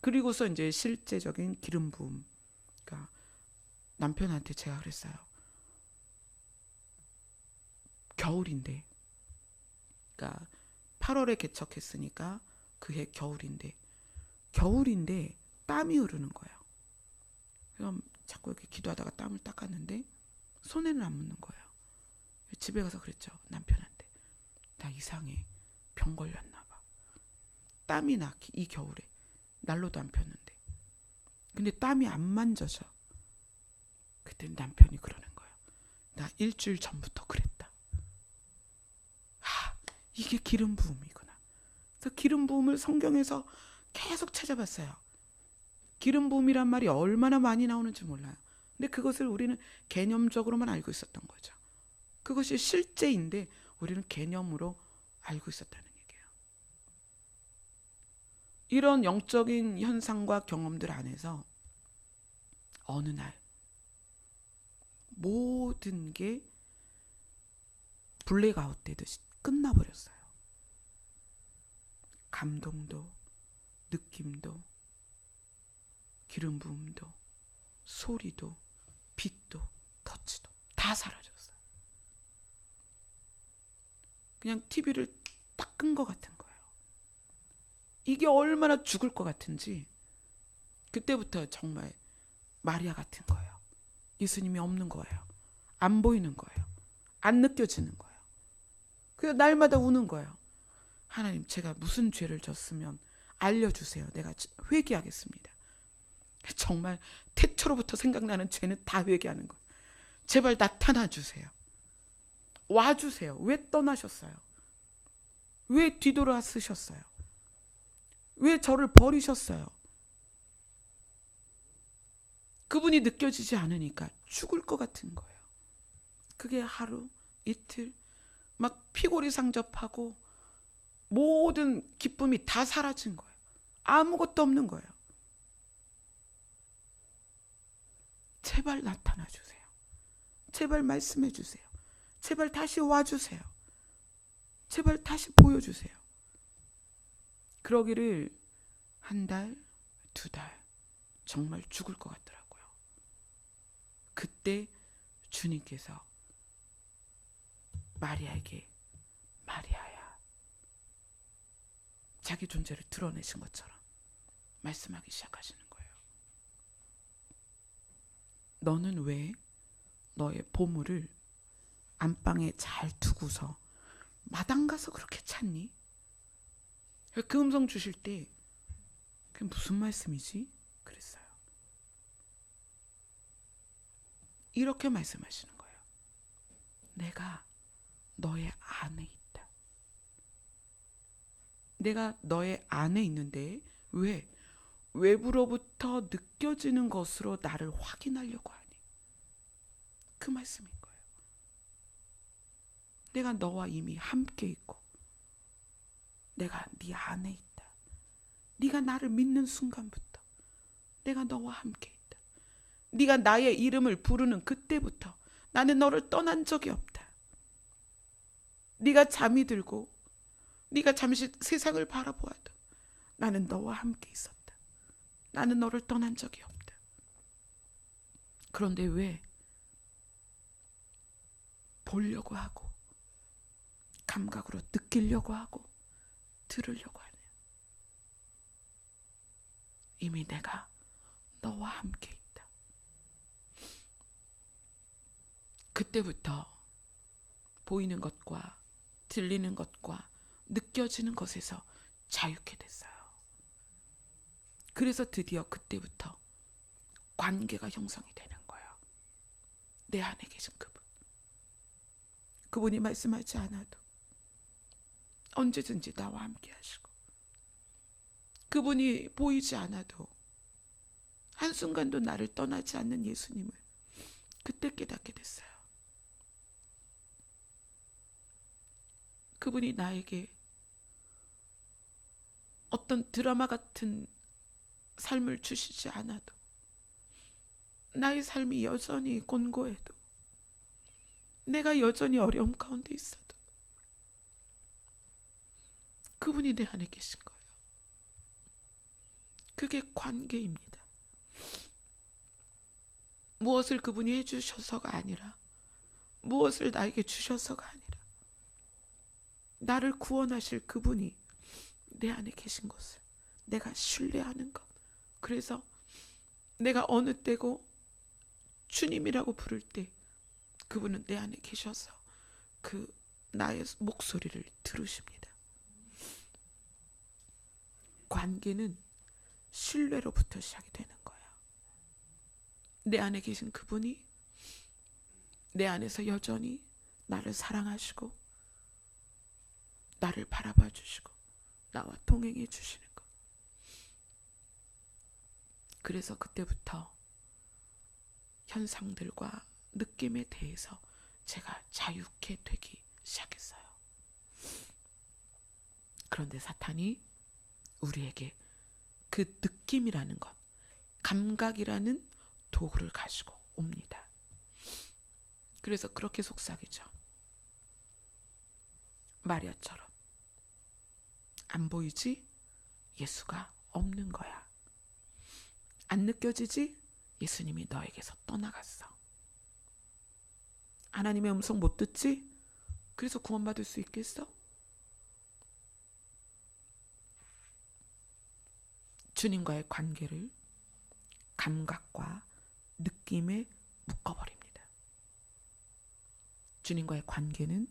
그리고서 이제 실제적인 기름 부음. 그러니까 남편한테 제가 그랬어요. 겨울인데, 그러니까 8월에 개척했으니까 그해 겨울인데 땀이 흐르는 거예요. 그럼 자꾸 이렇게 기도하다가 땀을 닦았는데 손에는 안 묻는 거예요. 집에 가서 그랬죠. 남편한테. 나 이상해. 병 걸렸나 봐. 땀이 나. 이 겨울에. 난로도 안 폈는데. 근데 땀이 안 만져져. 그때 남편이 그러는 거예요. 나 일주일 전부터 그랬다. 이게 기름 부음이구나. 그래서 기름 부음을 성경에서 계속 찾아봤어요. 기름 부음이란 말이 얼마나 많이 나오는지 몰라요. 근데 그것을 우리는 개념적으로만 알고 있었던 거죠. 그것이 실제인데 우리는 개념으로 알고 있었다는 얘기예요. 이런 영적인 현상과 경험들 안에서 어느 날 모든 게 블랙아웃 되듯이 끝나버렸어요. 감동도, 느낌도, 기름 부음도, 소리도, 빛도, 터치도 다 사라졌어요. 그냥 TV를 딱 끈 것 같은 거예요. 이게 얼마나 죽을 것 같은지 그때부터 정말 마리아 같은 거예요. 예수님이 없는 거예요. 안 보이는 거예요. 안 느껴지는 거예요. 그래서 날마다 우는 거예요. 하나님, 제가 무슨 죄를 졌으면 알려주세요. 내가 회개하겠습니다. 정말 태초로부터 생각나는 죄는 다 회개하는 거예요. 제발 나타나 주세요. 와주세요. 왜 떠나셨어요? 왜 뒤돌아 쓰셨어요? 왜 저를 버리셨어요? 그분이 느껴지지 않으니까 죽을 것 같은 거예요. 그게 하루, 이틀, 막 피골이 상접하고 모든 기쁨이 다 사라진 거예요. 아무것도 없는 거예요. 제발 나타나 주세요. 제발 말씀해 주세요. 제발 다시 와주세요. 제발 다시 보여주세요. 그러기를 한 달, 두 달, 정말 죽을 것 같더라고요. 그때 주님께서 마리아에게, 마리아야, 자기 존재를 드러내신 것처럼 말씀하기 시작하시는 거예요. 너는 왜 너의 보물을 안방에 잘 두고서 마당 가서 그렇게 찾니? 그 음성 주실 때 그게 무슨 말씀이지? 그랬어요. 이렇게 말씀하시는 거예요. 내가 너의 안에 있다. 내가 너의 안에 있는데 왜 외부로부터 느껴지는 것으로 나를 확인하려고 하니? 그 말씀인 거예요. 내가 너와 이미 함께 있고 내가 네 안에 있다. 네가 나를 믿는 순간부터 내가 너와 함께 있다. 네가 나의 이름을 부르는 그때부터 나는 너를 떠난 적이 없다. 네가 잠이 들고 네가 잠시 세상을 바라보아도 나는 너와 함께 있었다. 나는 너를 떠난 적이 없다. 그런데 왜 보려고 하고 감각으로 느끼려고 하고 들으려고 하냐? 이미 내가 너와 함께 있다. 그때부터 보이는 것과 들리는 것과 느껴지는 것에서 자유케 됐어요. 그래서 드디어 그때부터 관계가 형성이 되는 거예요. 내 안에 계신 그분. 그분이 말씀하지 않아도 언제든지 나와 함께 하시고, 그분이 보이지 않아도 한순간도 나를 떠나지 않는 예수님을 그때 깨닫게 됐어요. 그분이 나에게 어떤 드라마 같은 삶을 주시지 않아도, 나의 삶이 여전히 곤고해도, 내가 여전히 어려움 가운데 있어도 그분이 내 안에 계신 거예요. 그게 관계입니다. 무엇을 그분이 해주셔서가 아니라, 무엇을 나에게 주셔서가 아니라, 나를 구원하실 그분이 내 안에 계신 것을 내가 신뢰하는 것. 그래서 내가 어느 때고 주님이라고 부를 때 그분은 내 안에 계셔서 그 나의 목소리를 들으십니다. 관계는 신뢰로부터 시작이 되는 거예요. 내 안에 계신 그분이 내 안에서 여전히 나를 사랑하시고 나를 바라봐 주시고 나와 동행해 주시는 것. 그래서 그때부터 현상들과 느낌에 대해서 제가 자유케 되기 시작했어요. 그런데 사탄이 우리에게 그 느낌이라는 것, 감각이라는 도구를 가지고 옵니다. 그래서 그렇게 속삭이죠. 마리아처럼 안 보이지? 예수가 없는 거야. 안 느껴지지? 예수님이 너에게서 떠나갔어. 하나님의 음성 못 듣지? 그래서 구원받을 수 있겠어? 주님과의 관계를 감각과 느낌에 묶어버립니다. 주님과의 관계는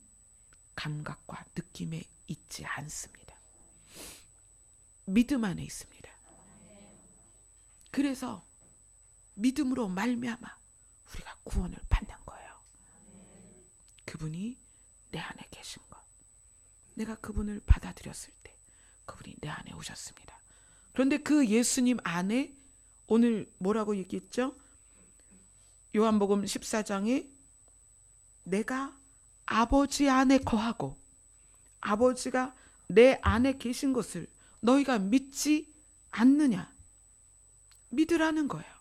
감각과 느낌에 있지 않습니다. 믿음 안에 있습니다. 그래서 믿음으로 말미암아 우리가 구원을 받는 거예요. 그분이 내 안에 계신 것. 내가 그분을 받아들였을 때 그분이 내 안에 오셨습니다. 그런데 그 예수님 안에 오늘 뭐라고 얘기했죠? 요한복음 14장에 내가 아버지 안에 거하고 아버지가 내 안에 계신 것을 너희가 믿지 않느냐? 믿으라는 거예요.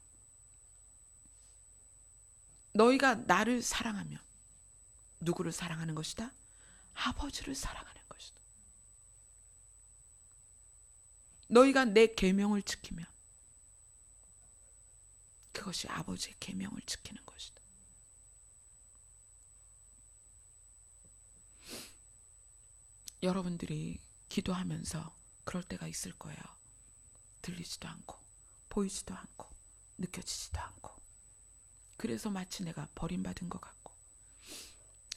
너희가 나를 사랑하면 누구를 사랑하는 것이다? 아버지를 사랑하는 것이다. 너희가 내 계명을 지키면 그것이 아버지의 계명을 지키는 것이다. 여러분들이 기도하면서 그럴 때가 있을 거예요. 들리지도 않고 보이지도 않고 느껴지지도 않고 그래서 마치 내가 버림받은 것 같고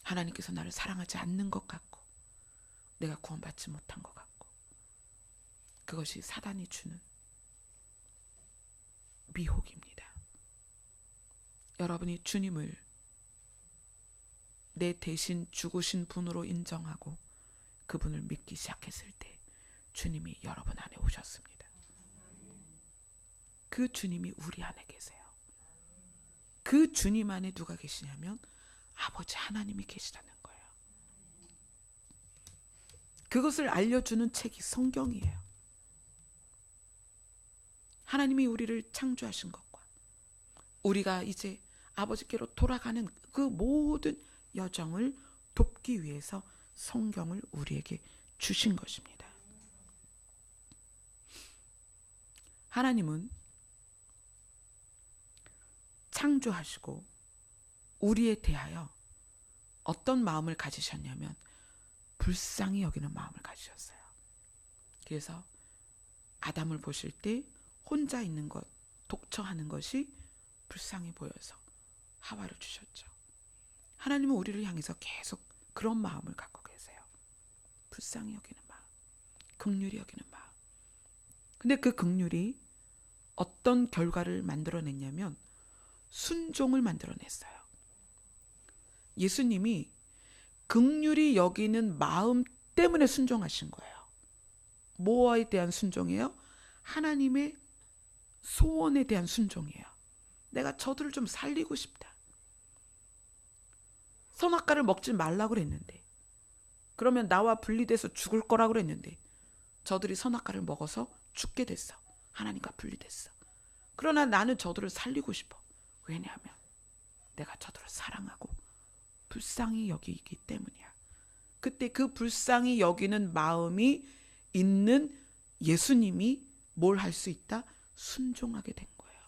하나님께서 나를 사랑하지 않는 것 같고 내가 구원받지 못한 것 같고 그것이 사단이 주는 미혹입니다. 여러분이 주님을 내 대신 죽으신 분으로 인정하고 그분을 믿기 시작했을 때 주님이 여러분 안에 오셨습니다. 그 주님이 우리 안에 계세요. 그 주님 안에 누가 계시냐면 아버지 하나님이 계시다는 거예요. 그것을 알려주는 책이 성경이에요. 하나님이 우리를 창조하신 것과 우리가 이제 아버지께로 돌아가는 그 모든 여정을 돕기 위해서 성경을 우리에게 주신 것입니다. 하나님은 창조하시고 우리에 대하여 어떤 마음을 가지셨냐면 불쌍히 여기는 마음을 가지셨어요. 그래서 아담을 보실 때 혼자 있는 것, 독처하는 것이 불쌍히 보여서 하와를 주셨죠. 하나님은 우리를 향해서 계속 그런 마음을 갖고 계세요. 불쌍히 여기는 마음, 긍휼히 여기는 마음. 근데 그 긍휼이 어떤 결과를 만들어냈냐면 순종을 만들어냈어요. 예수님이 긍휼히 여기는 마음 때문에 순종하신 거예요. 뭐에 대한 순종이에요? 하나님의 소원에 대한 순종이에요. 내가 저들을 좀 살리고 싶다. 선악과를 먹지 말라고 그랬는데 그러면 나와 분리돼서 죽을 거라고 그랬는데 저들이 선악과를 먹어서 죽게 됐어. 하나님과 분리됐어. 그러나 나는 저들을 살리고 싶어. 왜냐하면 내가 저들을 사랑하고 불쌍히 여기기 때문이야. 그때 그 불쌍히 여기는 마음이 있는 예수님이 뭘 할 수 있다? 순종하게 된 거예요.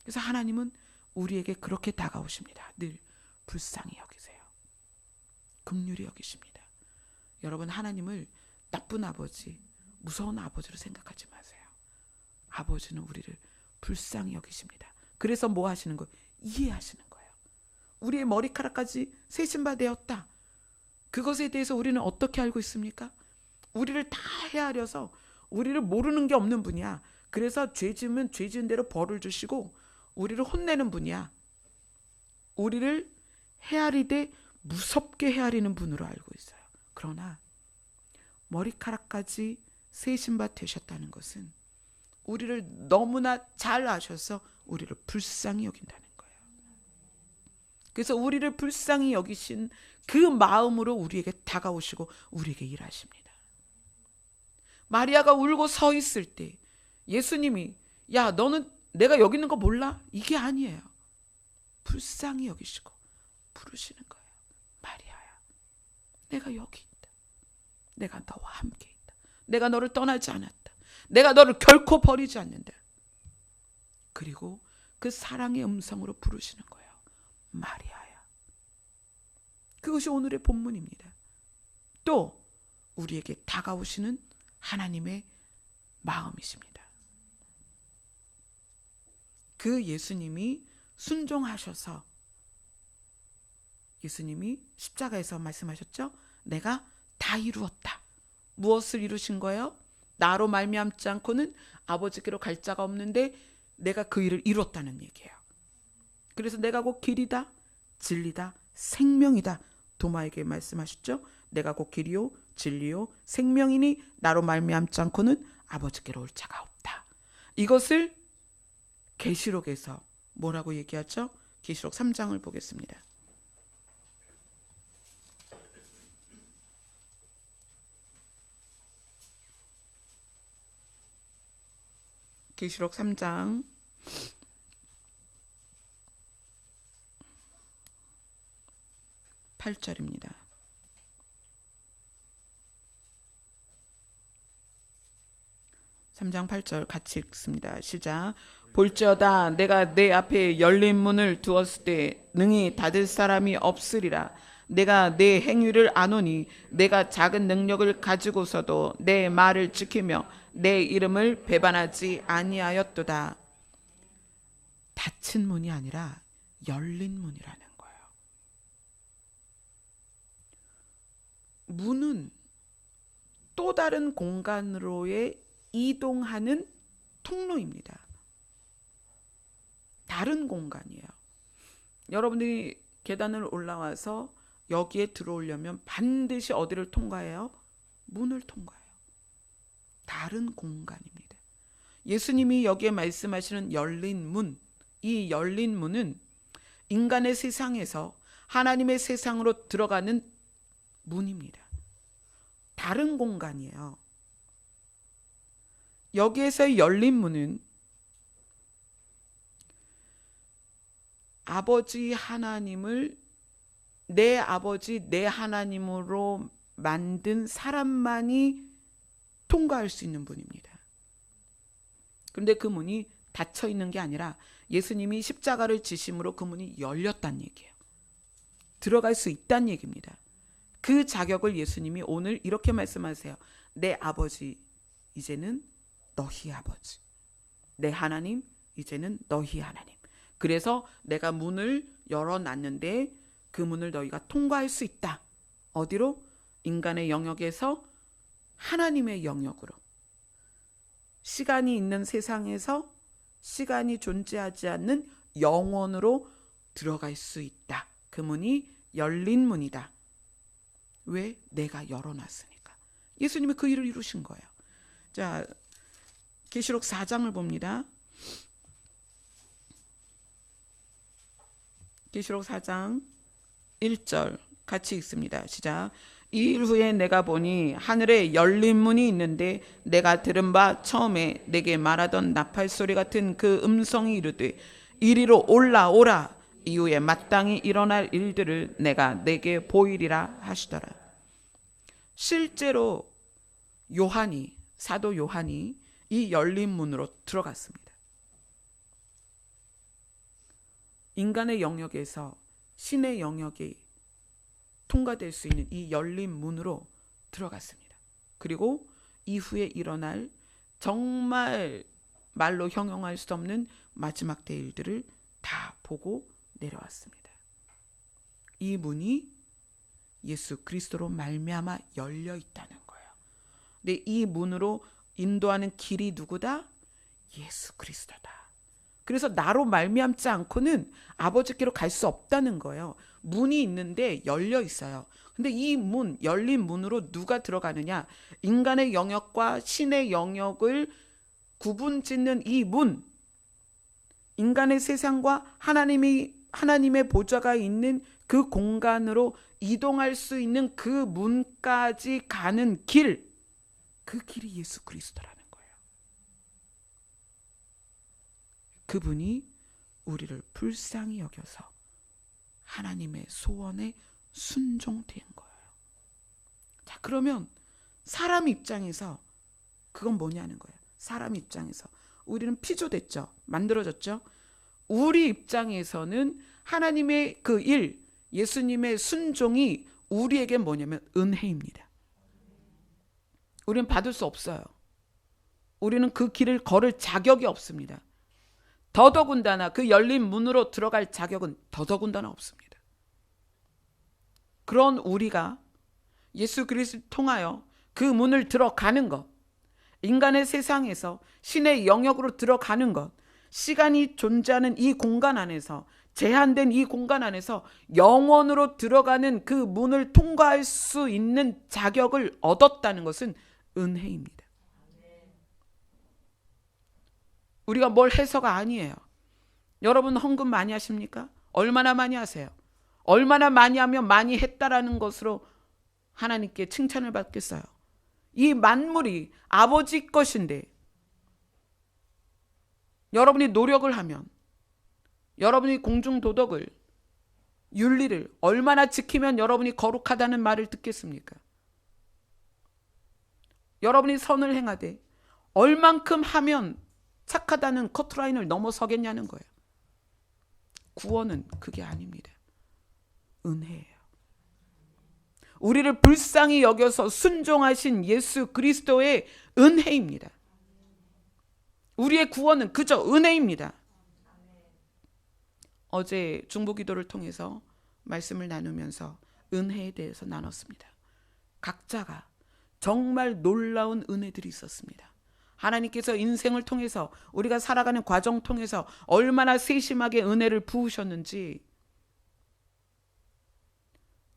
그래서 하나님은 우리에게 그렇게 다가오십니다. 늘 불쌍히 여기세요. 긍휼히 여기십니다. 여러분, 하나님을 나쁜 아버지, 무서운 아버지로 생각하지 마세요. 아버지는 우리를 불쌍히 여기십니다. 그래서 뭐 하시는 거예요? 이해하시는 거예요. 우리의 머리카락까지 세신바 되었다. 그것에 대해서 우리는 어떻게 알고 있습니까? 우리를 다 헤아려서 우리를 모르는 게 없는 분이야. 그래서 죄 지으면 죄 지은 대로 벌을 주시고 우리를 혼내는 분이야. 우리를 헤아리되 무섭게 헤아리는 분으로 알고 있어요. 그러나 머리카락까지 세신바 되셨다는 것은 우리를 너무나 잘 아셔서 우리를 불쌍히 여긴다는 거예요. 그래서 우리를 불쌍히 여기신 그 마음으로 우리에게 다가오시고 우리에게 일하십니다. 마리아가 울고 서 있을 때 예수님이 야 너는 내가 여기 있는 거 몰라? 이게 아니에요. 불쌍히 여기시고 부르시는 거예요. 마리아야, 내가 여기 있다. 내가 너와 함께 있다. 내가 너를 떠나지 않았다. 내가 너를 결코 버리지 않는다. 그리고 그 사랑의 음성으로 부르시는 거예요. 마리아야. 그것이 오늘의 본문입니다. 또 우리에게 다가오시는 하나님의 마음이십니다. 그 예수님이 순종하셔서 예수님이 십자가에서 말씀하셨죠? 내가 다 이루었다. 무엇을 이루신 거예요? 나로 말미암지 않고는 아버지께로 갈 자가 없는데 내가 그 일을 이뤘다는 얘기예요. 그래서 내가 곧 길이다, 진리다, 생명이다. 도마에게 말씀하셨죠? 내가 곧 길이요, 진리요, 생명이니 나로 말미암지 않고는 아버지께로 올 자가 없다. 이것을 계시록에서 뭐라고 얘기하죠? 계시록 3장을 보겠습니다. 계시록 3장 8절입니다. 3장 8절 같이 읽습니다. 시작. 볼지어다 내가 내 앞에 열린 문을 두었을 때 능히 닫을 사람이 없으리라. 내가 내 행위를 아노니 내가 작은 능력을 가지고서도 내 말을 지키며 내 이름을 배반하지 아니하였도다. 닫힌 문이 아니라 열린 문이라는 거예요. 문은 또 다른 공간으로의 이동하는 통로입니다. 다른 공간이에요. 여러분들이 계단을 올라와서 여기에 들어오려면 반드시 어디를 통과해요? 문을 통과해요. 다른 공간입니다. 예수님이 여기에 말씀하시는 열린 문, 이 열린 문은 인간의 세상에서 하나님의 세상으로 들어가는 문입니다. 다른 공간이에요. 여기에서의 열린 문은 아버지 하나님을 내 아버지 내 하나님으로 만든 사람만이 통과할 수 있는 문입니다. 그런데 그 문이 닫혀 있는 게 아니라 예수님이 십자가를 지심으로 그 문이 열렸다는 얘기예요. 들어갈 수 있다는 얘기입니다. 그 자격을 예수님이 오늘 이렇게 말씀하세요. 내 아버지 이제는 너희 아버지, 내 하나님 이제는 너희 하나님. 그래서 내가 문을 열어놨는데 그 문을 너희가 통과할 수 있다. 어디로? 인간의 영역에서 하나님의 영역으로. 시간이 있는 세상에서 시간이 존재하지 않는 영원으로 들어갈 수 있다. 그 문이 열린 문이다. 왜? 내가 열어놨으니까. 예수님이 그 일을 이루신 거예요. 자, 계시록 4장을 봅니다. 계시록 4장 1절 같이 읽습니다. 시작. 이 일 후에 내가 보니 하늘에 열린 문이 있는데 내가 들은 바 처음에 내게 말하던 나팔 소리 같은 그 음성이 이르되 이리로 올라오라. 이후에 마땅히 일어날 일들을 내가 내게 보이리라 하시더라. 실제로 요한이, 사도 요한이 이 열린 문으로 들어갔습니다. 인간의 영역에서 신의 영역이 통과될 수 있는 이 열린 문으로 들어갔습니다. 그리고 이후에 일어날 정말 말로 형용할 수 없는 마지막 때 일들을 다 보고 내려왔습니다. 이 문이 예수 그리스도로 말미암아 열려 있다는 거예요. 근데 이 문으로 인도하는 길이 누구다? 예수 그리스도다. 그래서 나로 말미암지 않고는 아버지께로 갈 수 없다는 거예요. 문이 있는데 열려 있어요. 근데 이 문, 열린 문으로 누가 들어가느냐? 인간의 영역과 신의 영역을 구분짓는 이 문, 인간의 세상과 하나님의 보좌가 있는 그 공간으로 이동할 수 있는 그 문까지 가는 길, 그 길이 예수 그리스도라는 거예요. 그분이 우리를 불쌍히 여겨서 하나님의 소원에 순종된 거예요. 자, 그러면 사람 입장에서 그건 뭐냐는 거예요. 사람 입장에서 우리는 피조됐죠. 만들어졌죠. 우리 입장에서는 하나님의 그 일, 예수님의 순종이 우리에게 뭐냐면 은혜입니다. 우리는 받을 수 없어요. 우리는 그 길을 걸을 자격이 없습니다. 더더군다나 그 열린 문으로 들어갈 자격은 더더군다나 없습니다. 그런 우리가 예수 그리스도를 통하여 그 문을 들어가는 것, 인간의 세상에서 신의 영역으로 들어가는 것, 시간이 존재하는 이 공간 안에서, 제한된 이 공간 안에서 영원으로 들어가는 그 문을 통과할 수 있는 자격을 얻었다는 것은 은혜입니다. 우리가 뭘 해서가 아니에요. 여러분 헌금 많이 하십니까? 얼마나 많이 하세요? 얼마나 많이 하면 많이 했다라는 것으로 하나님께 칭찬을 받겠어요? 이 만물이 아버지 것인데 여러분이 노력을 하면, 여러분이 공중도덕을, 윤리를 얼마나 지키면 여러분이 거룩하다는 말을 듣겠습니까? 여러분이 선을 행하되 얼만큼 하면 착하다는 커트라인을 넘어서겠냐는 거예요. 구원은 그게 아닙니다. 은혜예요. 우리를 불쌍히 여겨서 순종하신 예수 그리스도의 은혜입니다. 우리의 구원은 그저 은혜입니다. 어제 중보기도를 통해서 말씀을 나누면서 은혜에 대해서 나눴습니다. 각자가 정말 놀라운 은혜들이 있었습니다. 하나님께서 인생을 통해서, 우리가 살아가는 과정 통해서 얼마나 세심하게 은혜를 부으셨는지,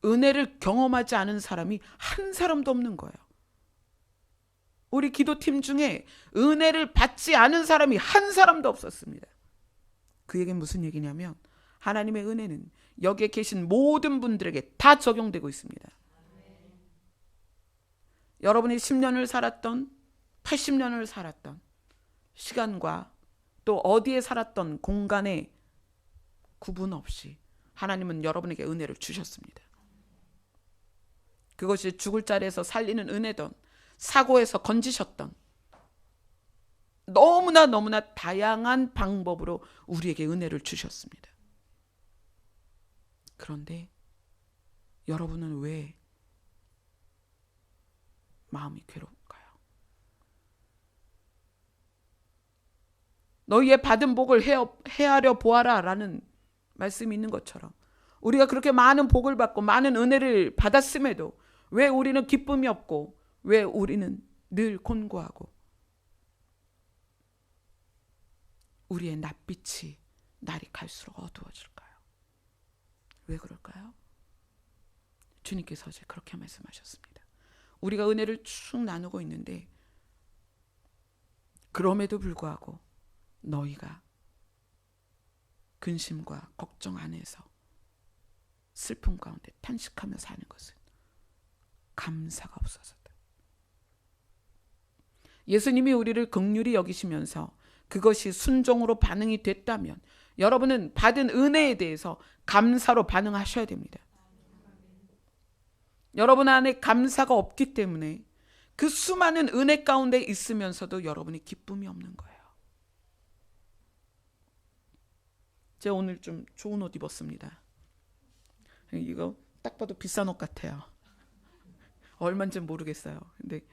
은혜를 경험하지 않은 사람이 한 사람도 없는 거예요. 우리 기도팀 중에 은혜를 받지 않은 사람이 한 사람도 없었습니다. 그 얘기는 무슨 얘기냐면, 하나님의 은혜는 여기에 계신 모든 분들에게 다 적용되고 있습니다. 여러분이 10년을 살았던, 80년을 살았던 시간과 또 어디에 살았던 공간에 구분 없이 하나님은 여러분에게 은혜를 주셨습니다. 그것이 죽을 자리에서 살리는 은혜든 사고에서 건지셨던, 너무나 다양한 방법으로 우리에게 은혜를 주셨습니다. 그런데 여러분은 왜 마음이 괴로울까요? 너희의 받은 복을 헤아려 보아라 라는 말씀이 있는 것처럼, 우리가 그렇게 많은 복을 받고 많은 은혜를 받았음에도 왜 우리는 기쁨이 없고, 왜 우리는 늘 곤고하고, 우리의 낯빛이 날이 갈수록 어두워질까요? 왜 그럴까요? 주님께서 어제 그렇게 말씀하셨습니다. 우리가 은혜를 쭉 나누고 있는데 그럼에도 불구하고 너희가 근심과 걱정 안에서 슬픔 가운데 탄식하며 사는 것은 감사가 없어서다. 예수님이 우리를 긍휼히 여기시면서 그것이 순종으로 반응이 됐다면 여러분은 받은 은혜에 대해서 감사로 반응하셔야 됩니다. 여러분 안에 감사가 없기 때문에 그 수많은 은혜 가운데 있으면서도 여러분이 기쁨이 없는 거예요. 제가 오늘 좀 좋은 옷 입었습니다. 이거 딱 봐도 비싼 옷 같아요. 얼마인지 모르겠어요. 근데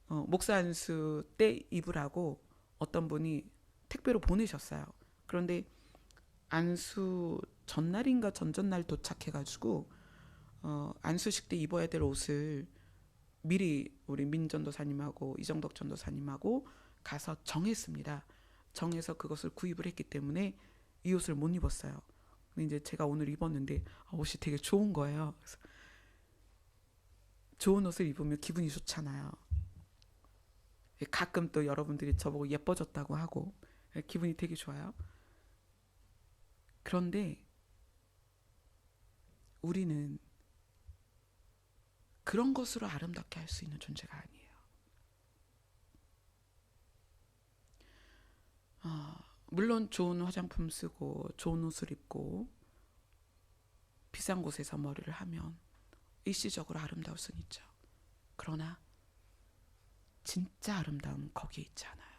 목사 안수 때 입으라고 어떤 분이 택배로 보내셨어요. 그런데 안수 전날인가 전전날 도착해가지고 안수식 때 입어야 될 옷을 미리 우리 민 전도사님하고 이정덕 전도사님하고 가서 정했습니다. 정해서 그것을 구입을 했기 때문에 이 옷을 못 입었어요. 근데 이제 제가 오늘 입었는데 옷이 되게 좋은 거예요. 그래서 좋은 옷을 입으면 기분이 좋잖아요. 가끔 또 여러분들이 저보고 예뻐졌다고 하고 기분이 되게 좋아요. 그런데 우리는 그런 것으로 아름답게 할 수 있는 존재가 아니에요. 물론 좋은 화장품 쓰고 좋은 옷을 입고 비싼 곳에서 머리를 하면 일시적으로 아름다울 수는 있죠. 그러나 진짜 아름다움은 거기에 있지 않아요.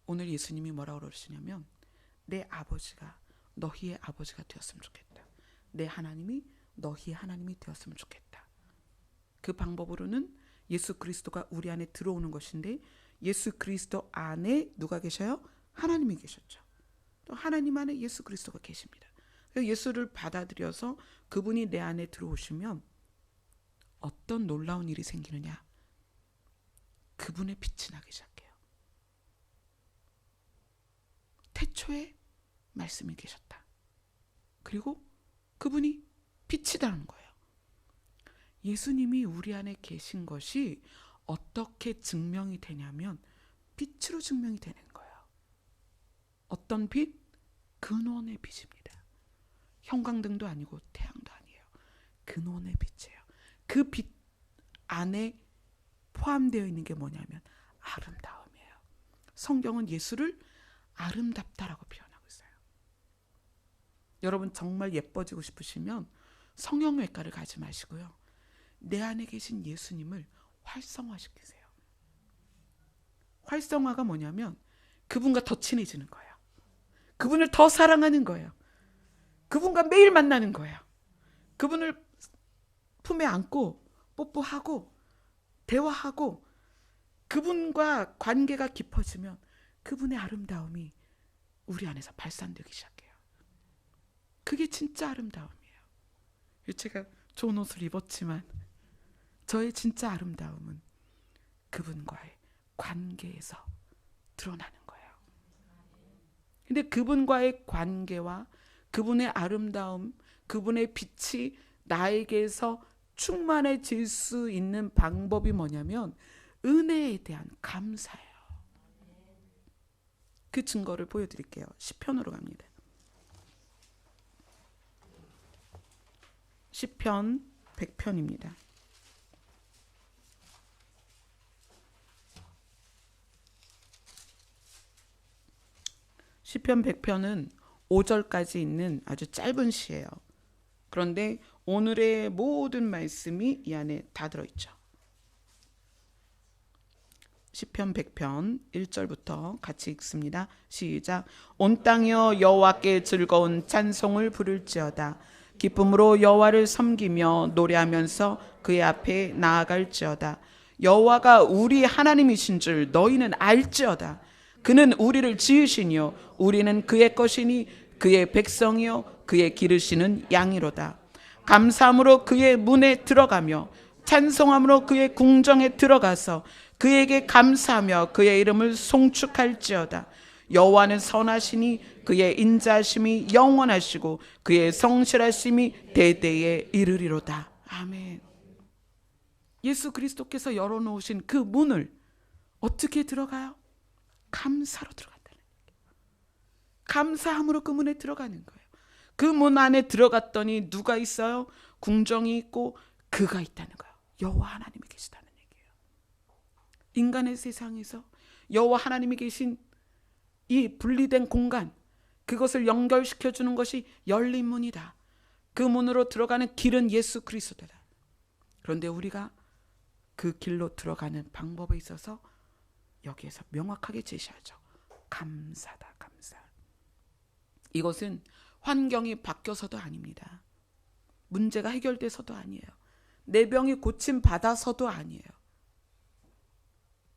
오늘 예수님이 뭐라고 그러시냐면, 내 아버지가 너희의 아버지가 되었으면 좋겠다. 내 하나님이 너희의 하나님이 되었으면 좋겠다. 그 방법으로는 예수 그리스도가 우리 안에 들어오는 것인데, 예수 그리스도 안에 누가 계셔요? 하나님이 계셨죠. 또 하나님 안에 예수 그리스도가 계십니다. 그래서 예수를 받아들여서 그분이 내 안에 들어오시면 어떤 놀라운 일이 생기느냐? 그분의 빛이 나기 시작해요. 태초에 말씀이 계셨다. 그리고 그분이 빛이라는 거예요. 예수님이 우리 안에 계신 것이 어떻게 증명이 되냐면 빛으로 증명이 되는 거예요. 어떤 빛? 근원의 빛입니다. 형광등도 아니고 태양도 아니에요. 근원의 빛이에요. 그 빛 안에 포함되어 있는 게 뭐냐면 아름다움이에요. 성경은 예수를 아름답다라고 표현하고 있어요. 여러분 정말 예뻐지고 싶으시면 성형외과를 가지 마시고요. 내 안에 계신 예수님을 활성화시키세요. 활성화가 뭐냐면 그분과 더 친해지는 거예요. 그분을 더 사랑하는 거예요. 그분과 매일 만나는 거예요. 그분을 품에 안고 뽀뽀하고 대화하고 그분과 관계가 깊어지면 그분의 아름다움이 우리 안에서 발산되기 시작해요. 그게 진짜 아름다움이에요. 제가 좋은 옷을 입었지만 저의 진짜 아름다움은 그분과의 관계에서 드러나는 거예요. 근데 그분과의 관계와 그분의 아름다움, 그분의 빛이 나에게서 충만해질 수 있는 방법이 뭐냐면 은혜에 대한 감사예요. 그 증거를 보여드릴게요. 시편으로 갑니다. 시편 100편입니다. 시편 100편은 5절까지 있는 아주 짧은 시예요. 그런데 오늘의 모든 말씀이 이 안에 다 들어있죠. 시편 100편 1절부터 같이 읽습니다. 시작. 온 땅이여 여호와께 즐거운 찬송을 부를지어다. 기쁨으로 여호와를 섬기며 노래하면서 그의 앞에 나아갈지어다. 여호와가 우리 하나님이신 줄 너희는 알지어다. 그는 우리를 지으시니요 우리는 그의 것이니 그의 백성이요 그의 기르시는 양이로다. 감사함으로 그의 문에 들어가며 찬송함으로 그의 궁정에 들어가서 그에게 감사하며 그의 이름을 송축할지어다. 여호와는 선하시니 그의 인자하심이 영원하시고 그의 성실하심이 대대에 이르리로다. 아멘. 예수 그리스도께서 열어놓으신 그 문을 어떻게 들어가요? 감사로 들어간다는 얘기예요. 감사함으로 그 문에 들어가는 거예요. 그 문 안에 들어갔더니 누가 있어요? 궁정이 있고 그가 있다는 거예요. 여호와 하나님이 계시다는 얘기예요. 인간의 세상에서 여호와 하나님이 계신 이 분리된 공간, 그것을 연결시켜 주는 것이 열린 문이다. 그 문으로 들어가는 길은 예수 그리스도다. 그런데 우리가 그 길로 들어가는 방법에 있어서 여기에서 명확하게 제시하죠. 감사다, 감사. 이것은 환경이 바뀌어서도 아닙니다. 문제가 해결돼서도 아니에요. 내 병이 고침 받아서도 아니에요.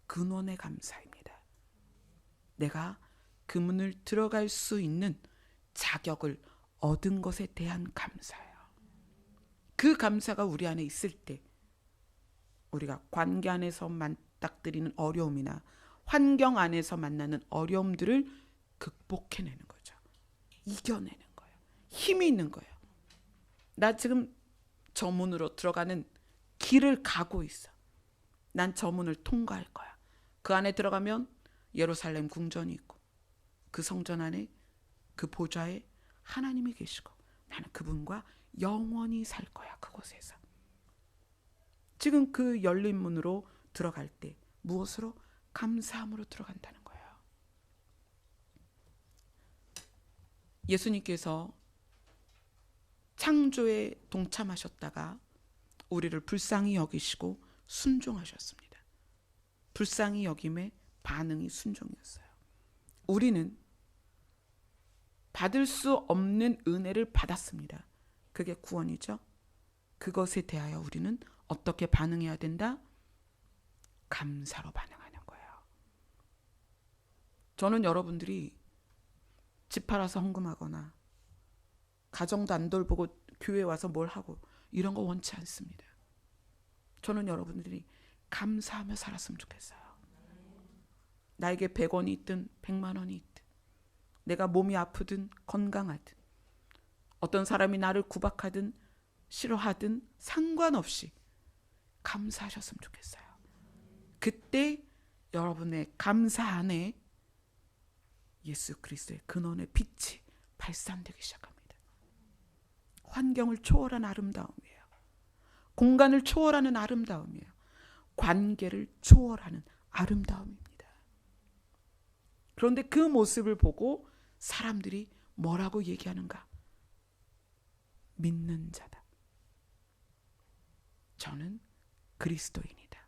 근원의 감사입니다. 내가 그 문을 들어갈 수 있는 자격을 얻은 것에 대한 감사예요. 그 감사가 우리 안에 있을 때 우리가 관계 안에서 맞닥뜨리는 어려움이나 환경 안에서 만나는 어려움들을 극복해내는 거죠. 이겨내는 거예요. 힘이 있는 거예요. 나 지금 저 문으로 들어가는 길을 가고 있어. 난 저 문을 통과할 거야. 그 안에 들어가면 예루살렘 궁전이 있고 그 성전 안에 그 보좌에 하나님이 계시고 나는 그분과 영원히 살 거야. 그곳에서. 지금 그 열린 문으로 들어갈 때 무엇으로? 감사함으로 들어간다는 거예요. 예수님께서 창조에 동참하셨다가 우리를 불쌍히 여기시고 순종하셨습니다. 불쌍히 여김의 반응이 순종이었어요. 우리는 받을 수 없는 은혜를 받았습니다. 그게 구원이죠. 그것에 대하여 우리는 어떻게 반응해야 된다? 감사로 반응하는 거예요. 저는 여러분들이 집 팔아서 헌금하거나 가정도 안 돌보고 교회 와서 뭘 하고 이런 거 원치 않습니다. 저는 여러분들이 감사하며 살았으면 좋겠어요. 나에게 100원이 있든 100만 원이 있든, 내가 몸이 아프든 건강하든, 어떤 사람이 나를 구박하든 싫어하든 상관없이 감사하셨으면 좋겠어요. 그때 여러분의 감사 안에 예수 그리스도의 근원의 빛이 발산되기 시작합니다. 환경을 초월한 아름다움이에요. 공간을 초월하는 아름다움이에요. 관계를 초월하는 아름다움입니다. 그런데 그 모습을 보고 사람들이 뭐라고 얘기하는가? 믿는 자다. 저는 그리스도인이다.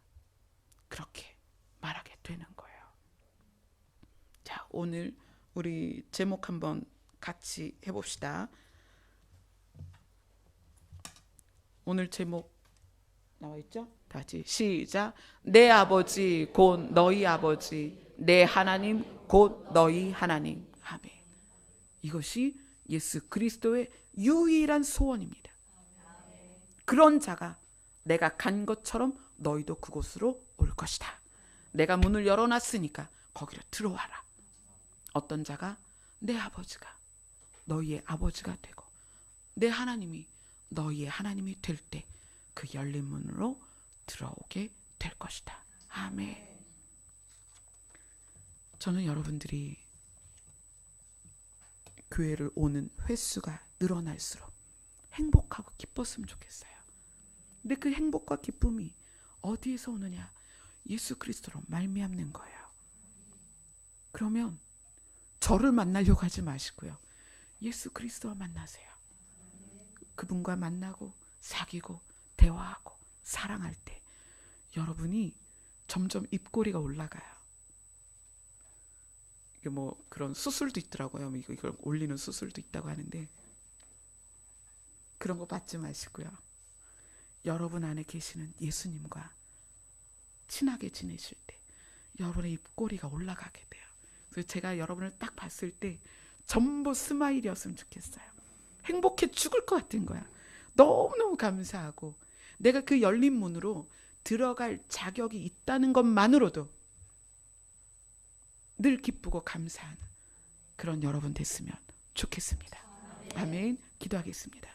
그렇게 말하게 되는 거예요. 자, 오늘 우리 제목 한번 같이 해봅시다. 오늘 제목 나와 있죠? 다 같이 시작. 내 아버지 곧 너희 아버지, 내 하나님 곧 너희 하나님. 아멘. 이것이 예수 그리스도의 유일한 소원입니다. 그런 자가 내가 간 것처럼 너희도 그곳으로 올 것이다. 내가 문을 열어놨으니까 거기로 들어와라. 어떤 자가 내 아버지가 너희의 아버지가 되고 내 하나님이 너희의 하나님이 될 때 그 열린 문으로 들어오게 될 것이다. 아멘. 저는 여러분들이 교회를 오는 횟수가 늘어날수록 행복하고 기뻤으면 좋겠어요. 근데 그 행복과 기쁨이 어디에서 오느냐? 예수 그리스도로 말미암는 거예요. 그러면 저를 만나려고 하지 마시고요. 예수 그리스도와 만나세요. 그분과 만나고 사귀고 대화하고 사랑할 때 여러분이 점점 입꼬리가 올라가요. 이게 뭐 그런 수술도 있더라고요. 이걸 올리는 수술도 있다고 하는데 그런 거 받지 마시고요. 여러분 안에 계시는 예수님과 친하게 지내실 때 여러분의 입꼬리가 올라가게 돼요. 그래서 제가 여러분을 딱 봤을 때 전부 스마일이었으면 좋겠어요. 행복해 죽을 것 같은 거야. 너무너무 감사하고 내가 그 열린 문으로 들어갈 자격이 있다는 것만으로도 늘 기쁘고 감사한 그런 여러분 됐으면 좋겠습니다. 아멘. 기도하겠습니다.